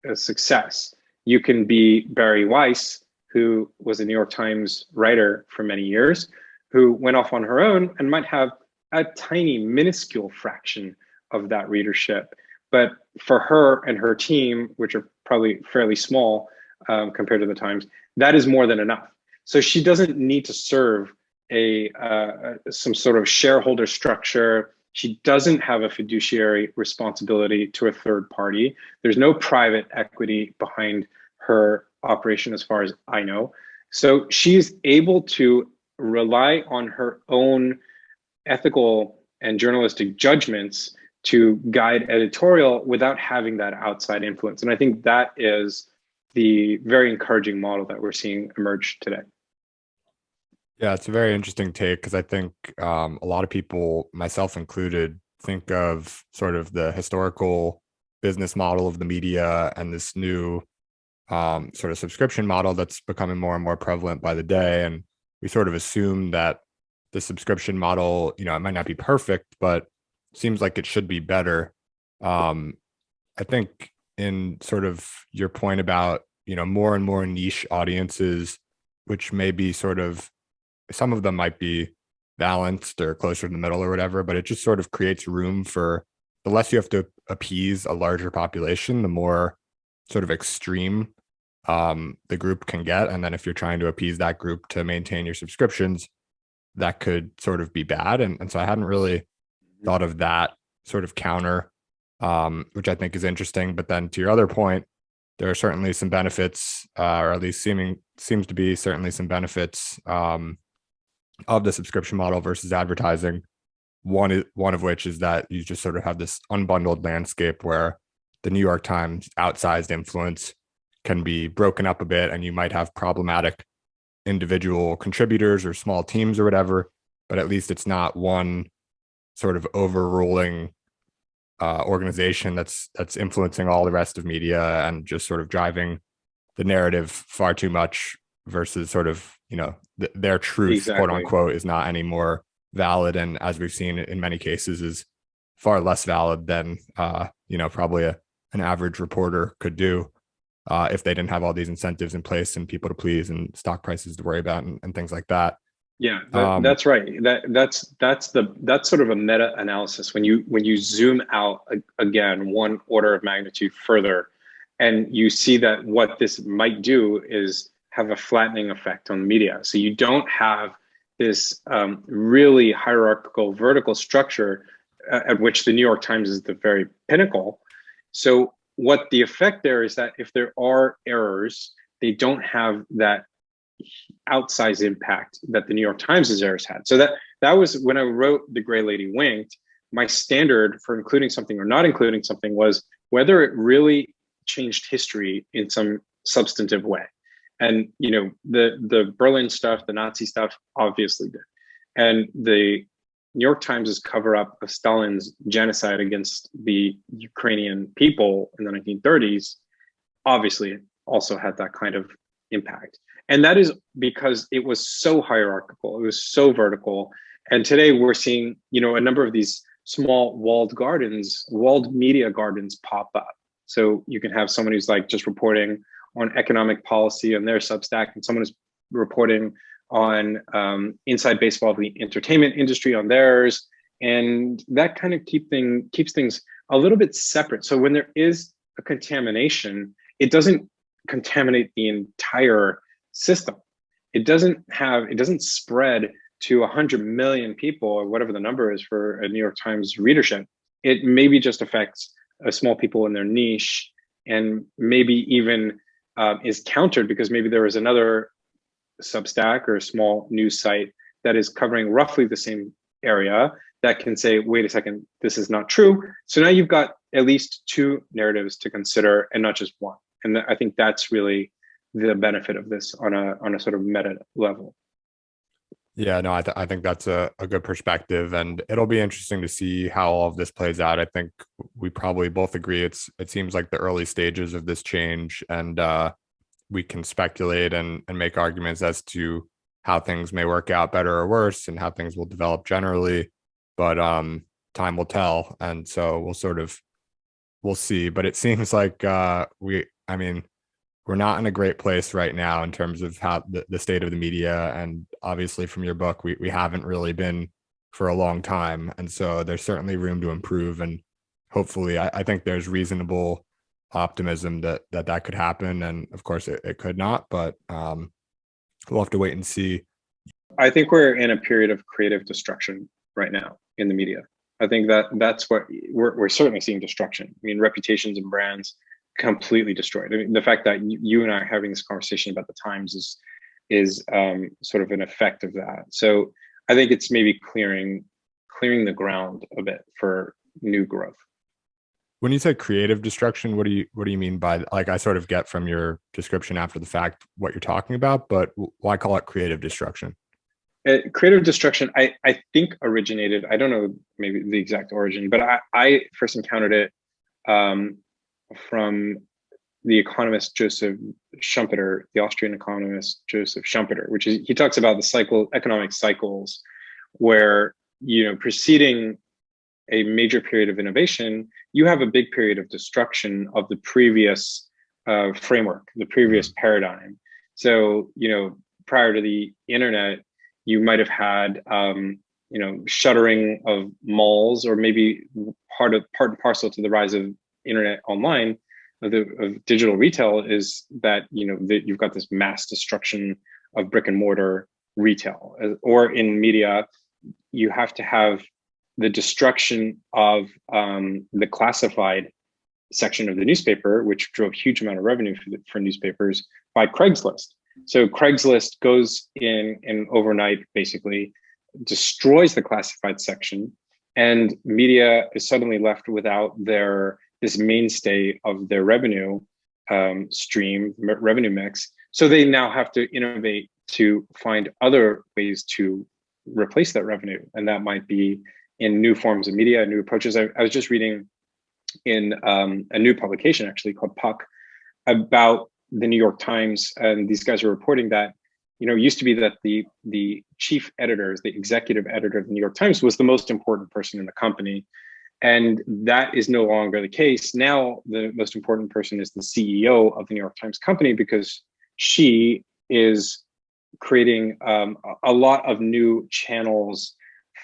a success. You can be Barry Weiss, who was a New York Times writer for many years, who went off on her own and might have a tiny, minuscule fraction of that readership. But for her and her team, which are probably fairly small compared to the Times, that is more than enough. So she doesn't need to serve some sort of shareholder structure. She doesn't have a fiduciary responsibility to a third party. There's no private equity behind her operation, as far as I know. So she's able to rely on her own ethical and journalistic judgments to guide editorial without having that outside influence. And I think that is the very encouraging model that we're seeing emerge today. Yeah, it's a very interesting take, because I think a lot of people, myself included, think of sort of the historical business model of the media and this new sort of subscription model that's becoming more and more prevalent by the day. And we sort of assume that the subscription model, it might not be perfect, but seems like it should be better. Um, I think in sort of your point about, more and more niche audiences, which may be sort of, some of them might be balanced or closer to the middle or whatever, but it just sort of creates room for, the less you have to appease a larger population, the more sort of extreme the group can get. And then if you're trying to appease that group to maintain your subscriptions, that could sort of be bad. And so I hadn't really thought of that sort of counter, which I think is interesting. But then to your other point, there are certainly some benefits, or at least seems to be certainly some benefits of the subscription model versus advertising. One of which is that you just sort of have this unbundled landscape where the New York Times outsized influence can be broken up a bit, and you might have problematic individual contributors or small teams or whatever, but at least it's not one sort of overruling organization that's influencing all the rest of media and just sort of driving the narrative far too much, versus sort of, their truth, quote Exactly. unquote, is not any more valid, and as we've seen in many cases is far less valid than probably an average reporter could do if they didn't have all these incentives in place and people to please and stock prices to worry about and things like that. Yeah, that's right. That's sort of a meta analysis when you zoom out again one order of magnitude further, and you see that what this might do is have a flattening effect on media. So you don't have this really hierarchical vertical structure at which the New York Times is the very pinnacle. So what the effect there is that if there are errors, they don't have that outsized impact that the New York Times' errors had. So that was when I wrote The Gray Lady Winked, my standard for including something or not including something was whether it really changed history in some substantive way. And the Berlin stuff, the Nazi stuff, obviously did. And the New York Times' cover up of Stalin's genocide against the Ukrainian people in the 1930s obviously also had that kind of impact. And that is because it was so hierarchical, it was so vertical. And today we're seeing, a number of these small walled media gardens pop up. So you can have someone who's like just reporting on economic policy on their Substack, and someone who's reporting on inside baseball of the entertainment industry on theirs. And that kind of keeps things a little bit separate. So when there is a contamination, it doesn't contaminate the entire system. It doesn't spread to 100 million people or whatever the number is for a New York Times readership. It maybe just affects small people in their niche, and maybe even is countered because maybe there is another Substack or a small news site that is covering roughly the same area that can say, wait a second, this is not true. So now you've got at least two narratives to consider and not just one. And I think that's really the benefit of this on a sort of meta level. Yeah, no, I think that's a good perspective, and it'll be interesting to see how all of this plays out. I think we probably both agree it seems like the early stages of this change, and we can speculate and make arguments as to how things may work out better or worse and how things will develop generally. But time will tell, and so we'll see. But it seems like we're not in a great place right now in terms of how the state of the media. And obviously from your book, we haven't really been for a long time. And so there's certainly room to improve. And hopefully I think there's reasonable optimism that could happen. And of course it could not, but we'll have to wait and see. I think we're in a period of creative destruction right now in the media. I think that's what we're certainly seeing destruction. I mean, reputations and brands completely destroyed. I mean, the fact that you and I are having this conversation about the Times is sort of an effect of that. So I think it's maybe clearing the ground a bit for new growth. When you say creative destruction, what do you mean by, like, I sort of get from your description after the fact what you're talking about, but why call it creative destruction? Creative destruction, I think originated, I don't know maybe the exact origin, but I first encountered it from the economist Joseph Schumpeter, the Austrian economist Joseph Schumpeter, which is, he talks about the economic cycles where, preceding a major period of innovation, you have a big period of destruction of the previous framework, the previous paradigm. So, prior to the internet, you might have had, shuttering of malls, or maybe part and parcel to the rise of internet online, of digital retail, is that, that you've got this mass destruction of brick and mortar retail. Or in media, you have to have the destruction of the classified section of the newspaper, which drove huge amount of revenue for newspapers, by Craigslist. So Craigslist goes in and overnight basically destroys the classified section, and media is suddenly left without this mainstay of their revenue stream, revenue mix. So they now have to innovate to find other ways to replace that revenue, and that might be in new forms of media, new approaches. I was just reading in a new publication actually called Puck about the New York Times, and these guys are reporting that, it used to be that the chief editors, the executive editor of the New York Times, was the most important person in the company, and that is no longer the case. Now the most important person is the CEO of the New York Times company, because she is creating a lot of new channels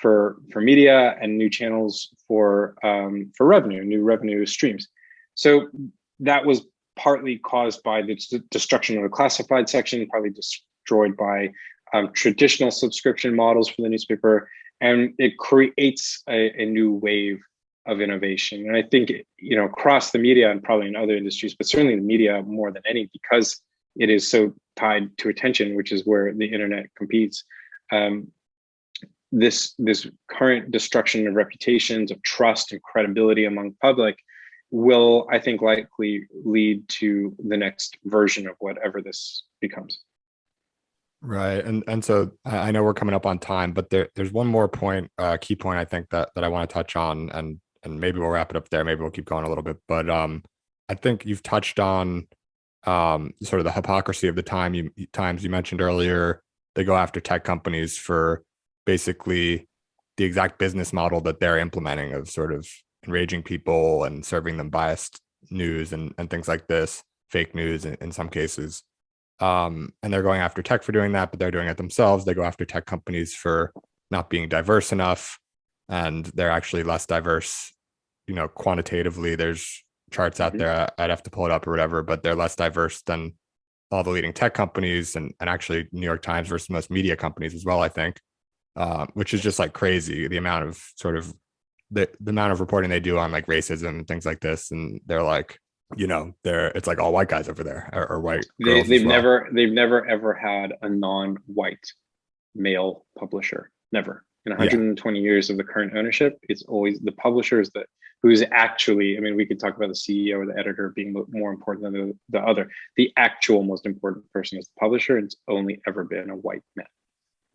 for media, and new channels for revenue, new revenue streams. So that was partly caused by the destruction of the classified section, partly destroyed by traditional subscription models for the newspaper, and it creates a new wave of innovation. And I think, across the media, and probably in other industries, but certainly the media more than any, because it is so tied to attention, which is where the internet competes. This current destruction of reputations, of trust and credibility among public, will, I think, likely lead to the next version of whatever this becomes. Right. And so I know we're coming up on time, but there's one more point, key point, I think that I want to touch on, and maybe we'll wrap it up there. Maybe we'll keep going a little bit, but I think you've touched on sort of the hypocrisy of the times you mentioned earlier. They go after tech companies for basically the exact business model that they're implementing, of sort of enraging people and serving them biased news and things like this, fake news in some cases. And they're going after tech for doing that, but they're doing it themselves. They go after tech companies for not being diverse enough, and they're actually less diverse, quantitatively. There's charts out there, I'd have to pull it up or whatever, but they're less diverse than all the leading tech companies, and actually New York Times versus most media companies as well, I think, which is just like crazy, the amount of sort of the amount of reporting they do on like racism and things like this. And they're like, it's like all white guys over there, or white girls. They've never ever had a non-white male publisher. Never. In 120 years of the current ownership, it's always the publishers who's actually, we could talk about the CEO or the editor being more important than the other. The actual most important person is the publisher, and it's only ever been a white man.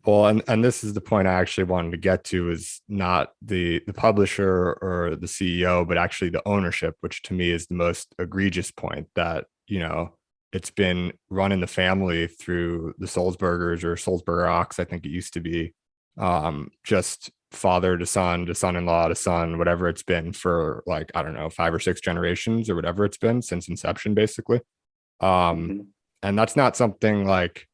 Well, and this is the point I actually wanted to get to, is not the publisher or the CEO, but actually the ownership, which to me is the most egregious point, that, it's been run in the family through the Sulzbergers, or Sulzberger-Ox, I think it used to be, just father to son-in-law to son, whatever it's been, for like, I don't know, 5 or 6 generations or whatever it's been since inception, basically. And that's not something like,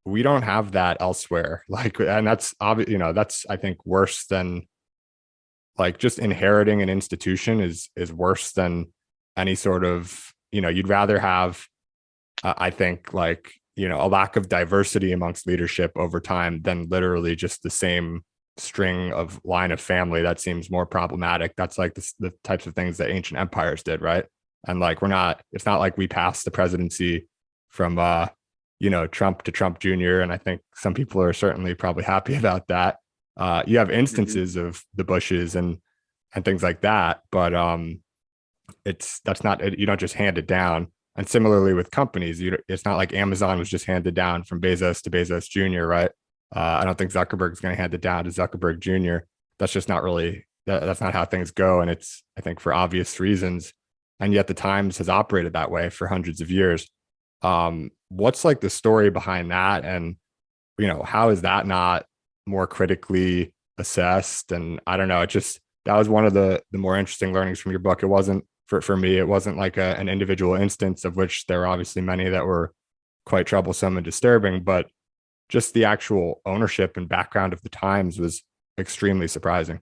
we don't have that elsewhere. Like, and that's obvious, that's, I think, worse than, like, just inheriting an institution is worse than any sort of, you'd rather have, I think, like, a lack of diversity amongst leadership over time than literally just the same string of line of family. That seems more problematic. That's like the types of things that ancient empires did, right? And like, it's not like we passed the presidency from Trump to Trump Jr. And I think some people are certainly probably happy about that. You have instances of the Bushes and things like that, but that's not, you don't just hand it down. And similarly with companies, it's not like Amazon was just handed down from Bezos to Bezos Jr., right? I don't think Zuckerberg is going to hand it down to Zuckerberg Jr. That's just not really, that's not how things go. And it's, I think, for obvious reasons. And yet the Times has operated that way for hundreds of years. What's like the story behind that? And, how is that not more critically assessed? And I don't know, it just, that was one of the more interesting learnings from your book. It wasn't for me, it wasn't like an individual instance, of which there are obviously many that were quite troublesome and disturbing, but just the actual ownership and background of the Times was extremely surprising.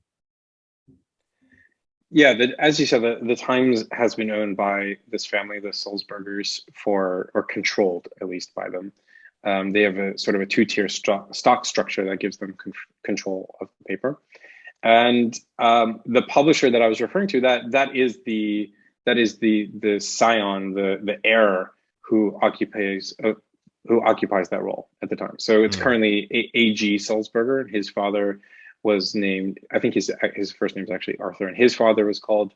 Yeah, as you said, the Times has been owned by this family, the Sulzbergers, or controlled at least by them. They have a sort of a two-tier stock structure that gives them control of the paper. And the publisher that I was referring to, that is the scion, the heir who occupies that role at the time. So it's currently A.G. Sulzberger, and his father was named, I think his first name is actually Arthur, and his father was called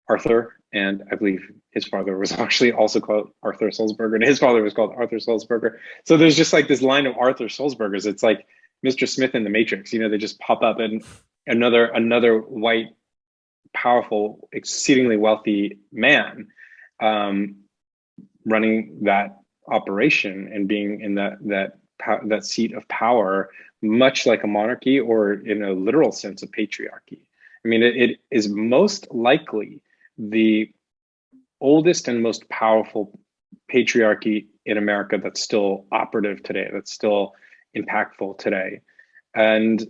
Arthur, and I believe his father was actually also called Arthur Sulzberger, and his father was called Arthur Sulzberger. So there's just like this line of Arthur Sulzbergers. It's like Mr. Smith in the Matrix. They just pop up, and another white, powerful, exceedingly wealthy man running that operation and being in that seat of power, much like a monarchy, or in a literal sense, a patriarchy. I mean, it is most likely the oldest and most powerful patriarchy in America that's still operative today, that's still impactful today. And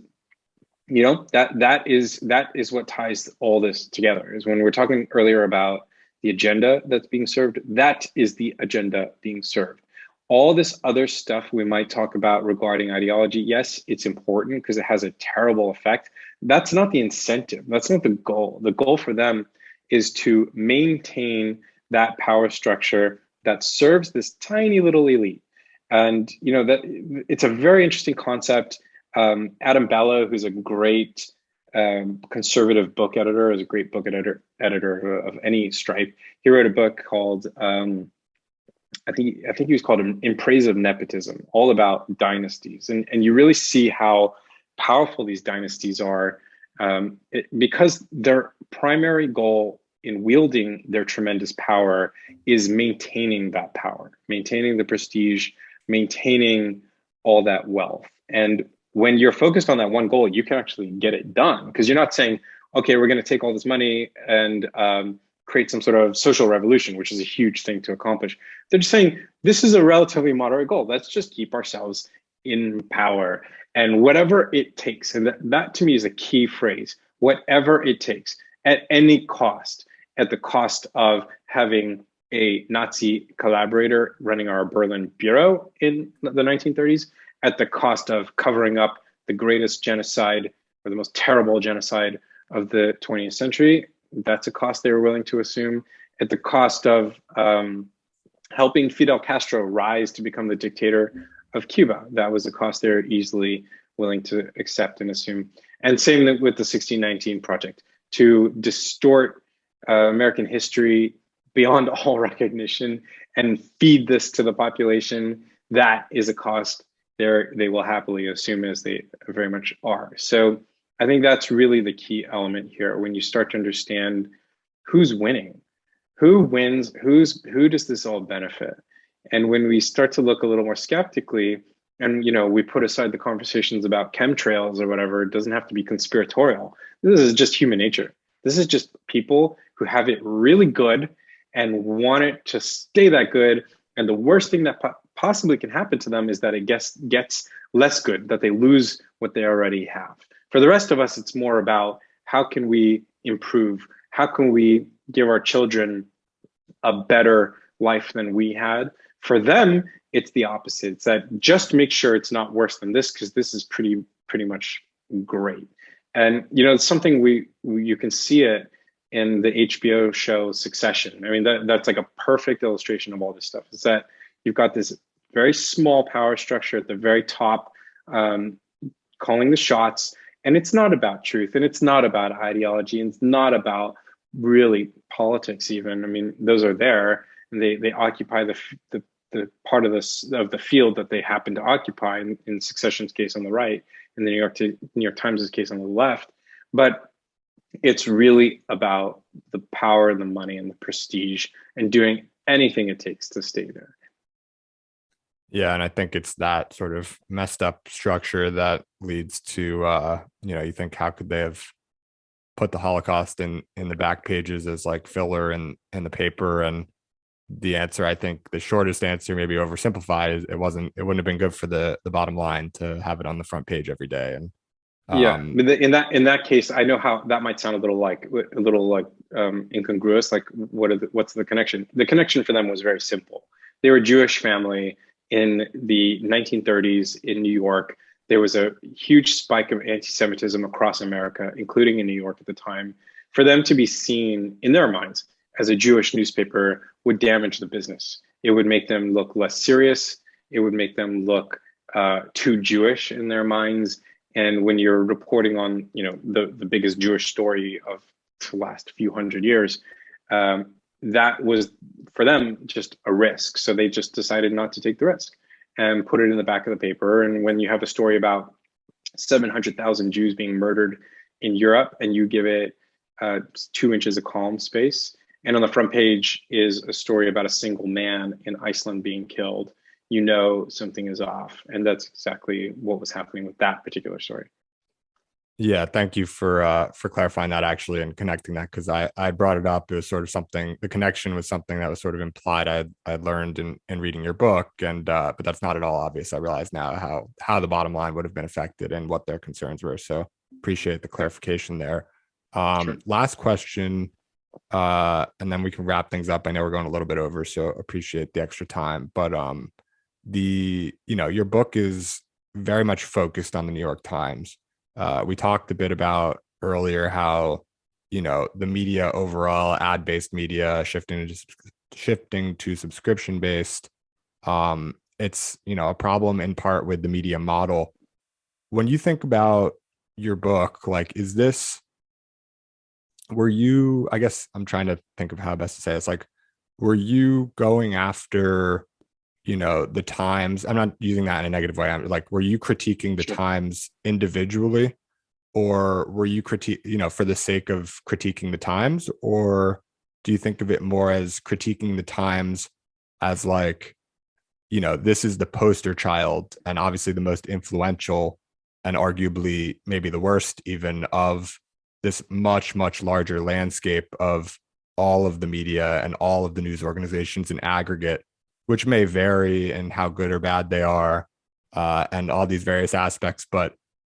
that is what ties all this together, is when we're talking earlier about the agenda that's being served, that is the agenda being served. All this other stuff we might talk about regarding ideology, yes, it's important because it has a terrible effect. That's not the incentive. That's not the goal. The goal for them is to maintain that power structure that serves this tiny little elite. And that it's a very interesting concept. Adam Bellow, who's a great conservative book editor, is a great book editor of any stripe. He wrote a book called I think he was called In Praise of Nepotism, all about dynasties. And you really see how powerful these dynasties are, because their primary goal in wielding their tremendous power is maintaining that power, maintaining the prestige, maintaining all that wealth. And when you're focused on that one goal, you can actually get it done, because you're not saying, okay, we're going to take all this money and create some sort of social revolution, which is a huge thing to accomplish. They're just saying, this is a relatively moderate goal. Let's just keep ourselves in power, and whatever it takes. And that to me is a key phrase, whatever it takes, at any cost, at the cost of having a Nazi collaborator running our Berlin bureau in the 1930s, at the cost of covering up the greatest genocide, or the most terrible genocide of the 20th century. That's a cost they were willing to assume. At the cost of helping Fidel Castro rise to become the dictator of Cuba. That was a cost they're easily willing to accept and assume. And same with the 1619 Project, to distort American history beyond all recognition and feed this to the population. That is a cost they will happily assume, as they very much are. So I think that's really the key element here. When you start to understand who's winning, who wins, who does this all benefit? And when we start to look a little more skeptically, and we put aside the conversations about chemtrails or whatever, it doesn't have to be conspiratorial. This is just human nature. This is just people who have it really good and want it to stay that good. And the worst thing that possibly can happen to them is that it gets less good, that they lose what they already have. For the rest of us, it's more about how can we improve? How can we give our children a better life than we had? For them, it's the opposite. It's that just make sure it's not worse than this, because this is pretty much great. And it's something you can see it in the HBO show Succession. I mean, that's like a perfect illustration of all this stuff. Is that you've got this very small power structure at the very top, calling the shots, and it's not about truth, and it's not about ideology, and it's not about really politics even. I mean, those are there, and they occupy the part of the field that they happen to occupy, in Succession's case on the right, in the New York Times' case on the left. But it's really about the power and the money and the prestige, and doing anything it takes to stay there. Yeah, and I think it's that sort of messed up structure that leads to you think, how could they have put the Holocaust in the back pages as like filler in the paper. And the answer, I think the shortest answer, maybe oversimplified, is it wouldn't have been good for the bottom line to have it on the front page every day. And Yeah, but in that case, I know how that might sound a little like incongruous. Like, what's the connection? The connection for them was very simple. They were a Jewish family in the 1930s in New York. There was a huge spike of anti-Semitism across America, including in New York at the time. For them to be seen in their minds as a Jewish newspaper would damage the business. It would make them look less serious. It would make them look too Jewish in their minds. And when you're reporting on, the biggest Jewish story of the last few hundred years, that was for them just a risk. So they just decided not to take the risk and put it in the back of the paper. And when you have a story about 700,000 Jews being murdered in Europe, and you give it 2 inches of column space, and on the front page is a story about a single man in Iceland being killed, something is off. And that's exactly what was happening with that particular story. Yeah, thank you for clarifying that actually and connecting that, because I brought it up. It was sort of something, the connection was something that was sort of implied I'd learned in reading your book, and but that's not at all obvious. I realize now how the bottom line would have been affected and what their concerns were. So appreciate the clarification there. Sure. Last question, and then we can wrap things up. I know we're going a little bit over, so appreciate the extra time. But your book is very much focused on the New York Times. We talked a bit about earlier how, the media overall, ad-based media shifting to subscription-based. It's, a problem in part with the media model. When you think about your book, like, I guess I'm trying to think of how best to say this. Like, were you going after, the Times? I'm not using that in a negative way. I'm like, were you critiquing the Sure. Times individually, or were you for the sake of critiquing the Times, or do you think of it more as critiquing the Times as like, this is the poster child and obviously the most influential and arguably maybe the worst even of this much, much larger landscape of all of the media and all of the news organizations in aggregate, which may vary in how good or bad they are, and all these various aspects. But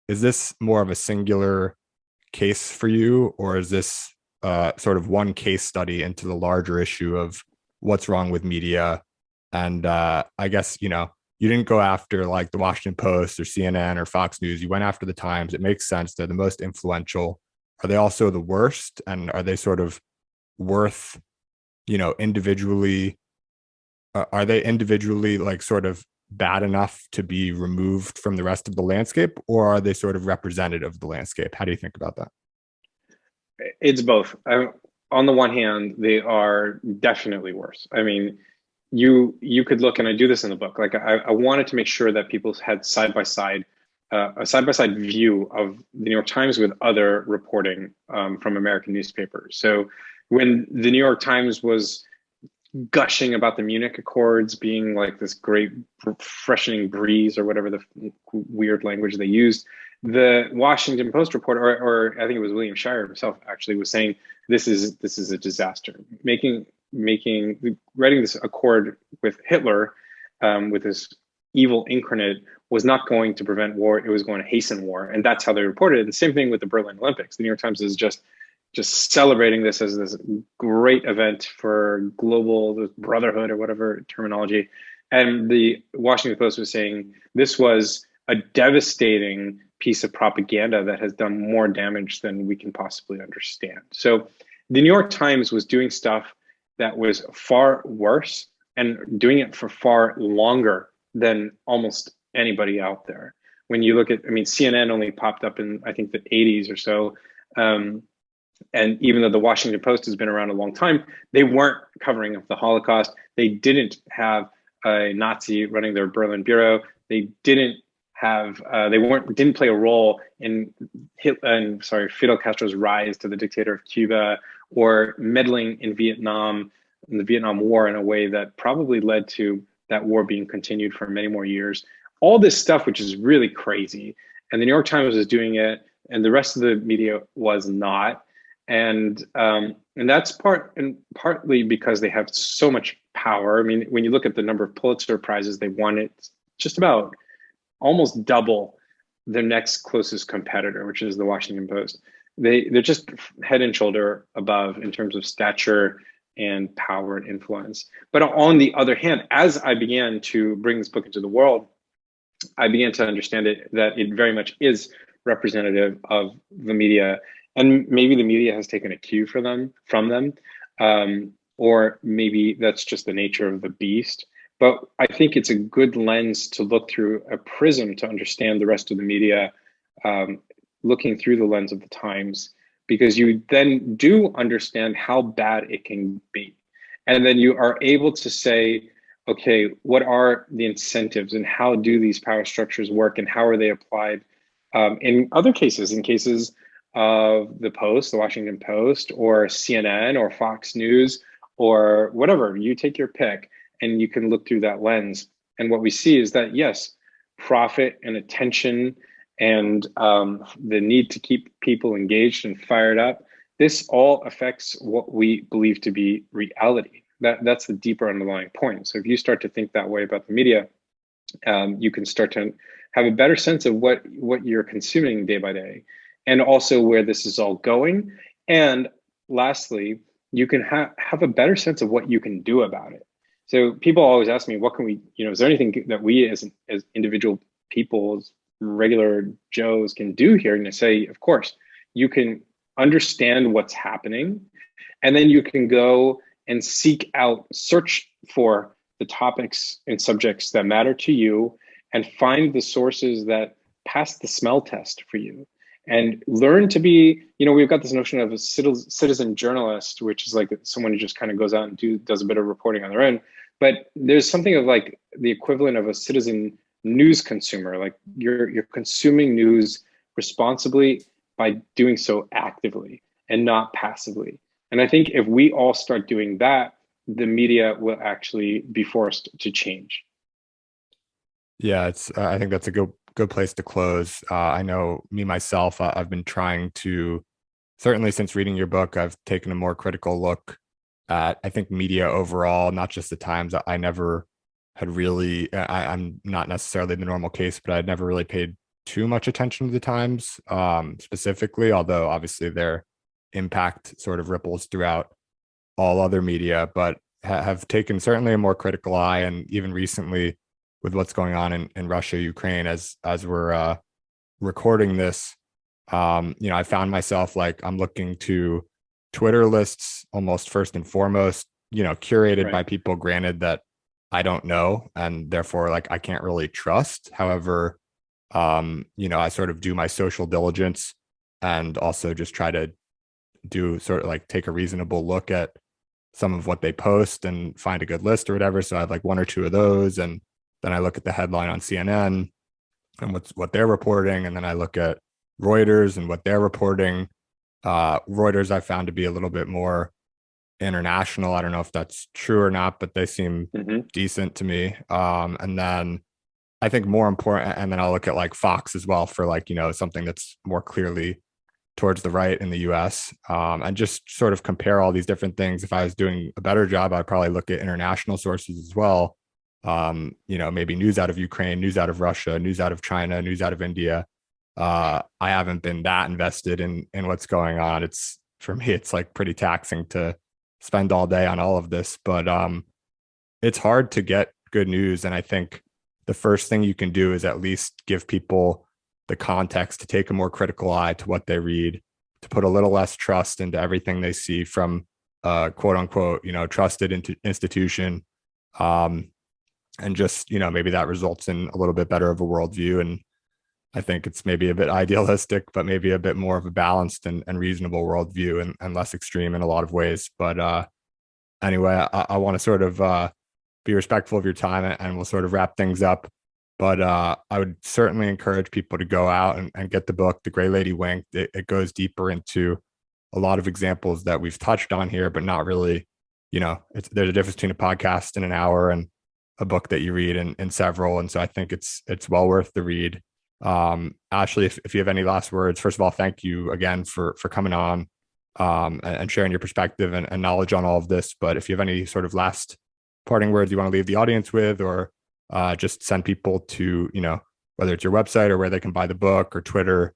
is this more of a singular case for you, or is this sort of one case study into the larger issue of what's wrong with media? And I guess, you didn't go after like the Washington Post or CNN or Fox News. You went after the Times. It makes sense. They're the most influential. Are they also the worst? And are they sort of worth, individually? Are they individually like sort of bad enough to be removed from the rest of the landscape, or are they sort of representative of the landscape? How do you think about that? It's both. On the one hand, they are definitely worse. I mean, you could look, and I do this in the book. Like, I wanted to make sure that people had a side by side view of the New York Times with other reporting from American newspapers. So when the New York Times was gushing about the Munich Accords being like this great freshening breeze, or whatever the weird language they used, the Washington Post reporter, or I think it was William Shire himself, actually was saying this is a disaster. Writing this accord with Hitler, with this evil incarnate, was not going to prevent war. It was going to hasten war, and that's how they reported it. And the same thing with the Berlin Olympics. The New York Times is just celebrating this as this great event for global brotherhood, or whatever terminology. And the Washington Post was saying this was a devastating piece of propaganda that has done more damage than we can possibly understand. So the New York Times was doing stuff that was far worse, and doing it for far longer than almost anybody out there. When you look at, CNN only popped up in, I think, the 80s or so. And even though the Washington Post has been around a long time, they weren't covering up the Holocaust. They didn't have a Nazi running their Berlin bureau. They didn't play a role in Fidel Castro's rise to the dictator of Cuba, or meddling in the Vietnam War, in a way that probably led to that war being continued for many more years. All this stuff, which is really crazy. And the New York Times was doing it, and the rest of the media was not. And that's partly because they have so much power. I mean, when you look at the number of Pulitzer prizes they won, it's just about almost double their next closest competitor, which is the Washington Post. They're just head and shoulder above in terms of stature and power and influence. But on the other hand, as I began to bring this book into the world, I began to understand that it very much is representative of the media, and maybe the media has taken a cue from them, or maybe that's just the nature of the beast. But I think it's a good lens to look through, a prism to understand the rest of the media, looking through the lens of the times, because you then do understand how bad it can be. And then you are able to say, okay, what are the incentives and how do these power structures work and how are they applied in other cases, in cases of the Post, the Washington Post, or CNN or Fox News, or whatever, you take your pick and you can look through that lens. And what we see is that, yes, profit and attention and the need to keep people engaged and fired up, this all affects what we believe to be reality. That's the deeper underlying point. So if you start to think that way about the media, you can start to have a better sense of what you're consuming day by day, and also where this is all going. And lastly, you can have a better sense of what you can do about it. So people always ask me, what can we, is there anything that we as individual people, as regular Joes can do here? And I say, of course, you can understand what's happening, and then you can go and search for the topics and subjects that matter to you and find the sources that pass the smell test for you. And learn to be, we've got this notion of a citizen journalist, which is like someone who just kind of goes out and does a bit of reporting on their own. But there's something of like the equivalent of a citizen news consumer. Like you're consuming news responsibly by doing so actively and not passively. And I think if we all start doing that, the media will actually be forced to change. Yeah, I think that's a good place to close. I know me myself, I've been trying to, certainly since reading your book, I've taken a more critical look at, I think, media overall, not just the Times. I never had really, I'm not necessarily the normal case, but I'd never really paid too much attention to the Times specifically, although obviously their impact sort of ripples throughout all other media, but have taken certainly a more critical eye. And even recently with what's going on in Russia, Ukraine, as we're recording this, I found myself like I'm looking to Twitter lists almost first and foremost, curated Right. by people, granted, that I don't know, and therefore like I can't really trust. However, I sort of do my social diligence and also just try to do sort of like take a reasonable look at some of what they post and find a good list or whatever. So I have like one or two of those, and then I look at the headline on CNN and what they're reporting, and then I look at Reuters and what they're reporting. Reuters I found to be a little bit more international. I don't know if that's true or not, but they seem decent to me. And then I think more important, and then I'll look at like Fox as well for like, something that's more clearly towards the right in the US, and just sort of compare all these different things. If I was doing a better job, I'd probably look at international sources as well. Maybe news out of Ukraine, news out of Russia, news out of China, news out of India. I haven't been that invested in what's going on. For me, it's like pretty taxing to spend all day on all of this, but it's hard to get good news. And I think the first thing you can do is at least give people the context to take a more critical eye to what they read, to put a little less trust into everything they see from quote unquote, trusted institution. And just, maybe that results in a little bit better of a worldview. And I think it's maybe a bit idealistic, but maybe a bit more of a balanced and reasonable worldview, and less extreme in a lot of ways. But anyway, I want to sort of be respectful of your time, and we'll sort of wrap things up. But I would certainly encourage people to go out and get the book, The Gray Lady Winked. It goes deeper into a lot of examples that we've touched on here, but not really, there's a difference between a podcast in an hour and a book that you read in several. And so I think it's well worth the read. Ashley, if you have any last words, first of all, thank you again for coming on. and sharing your perspective and knowledge on all of this. But if you have any sort of last parting words you want to leave the audience with, or just send people to, whether it's your website or where they can buy the book or Twitter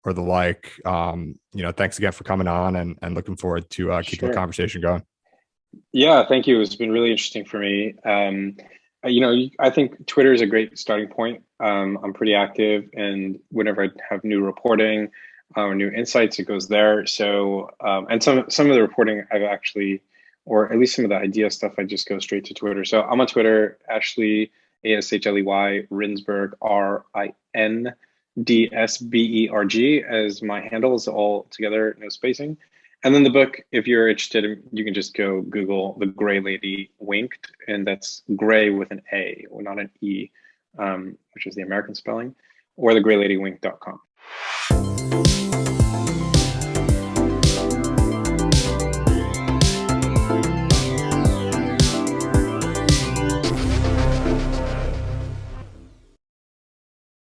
or the like, thanks again for coming on, and looking forward to keeping the conversation going. Yeah, thank you. It's been really interesting for me. I think Twitter is a great starting point. I'm pretty active, and whenever I have new reporting or new insights, it goes there. So, and some of the reporting I've actually, or at least some of the idea stuff, I just go straight to Twitter. So I'm on Twitter, Ashley, ASHLEY, Rindsberg, RINDSBERG as my handles, all together, no spacing. And then the book, if you're interested, you can just go Google The Gray Lady Winked, and that's gray with an A, or not an E, which is the American spelling, or thegrayladywink.com.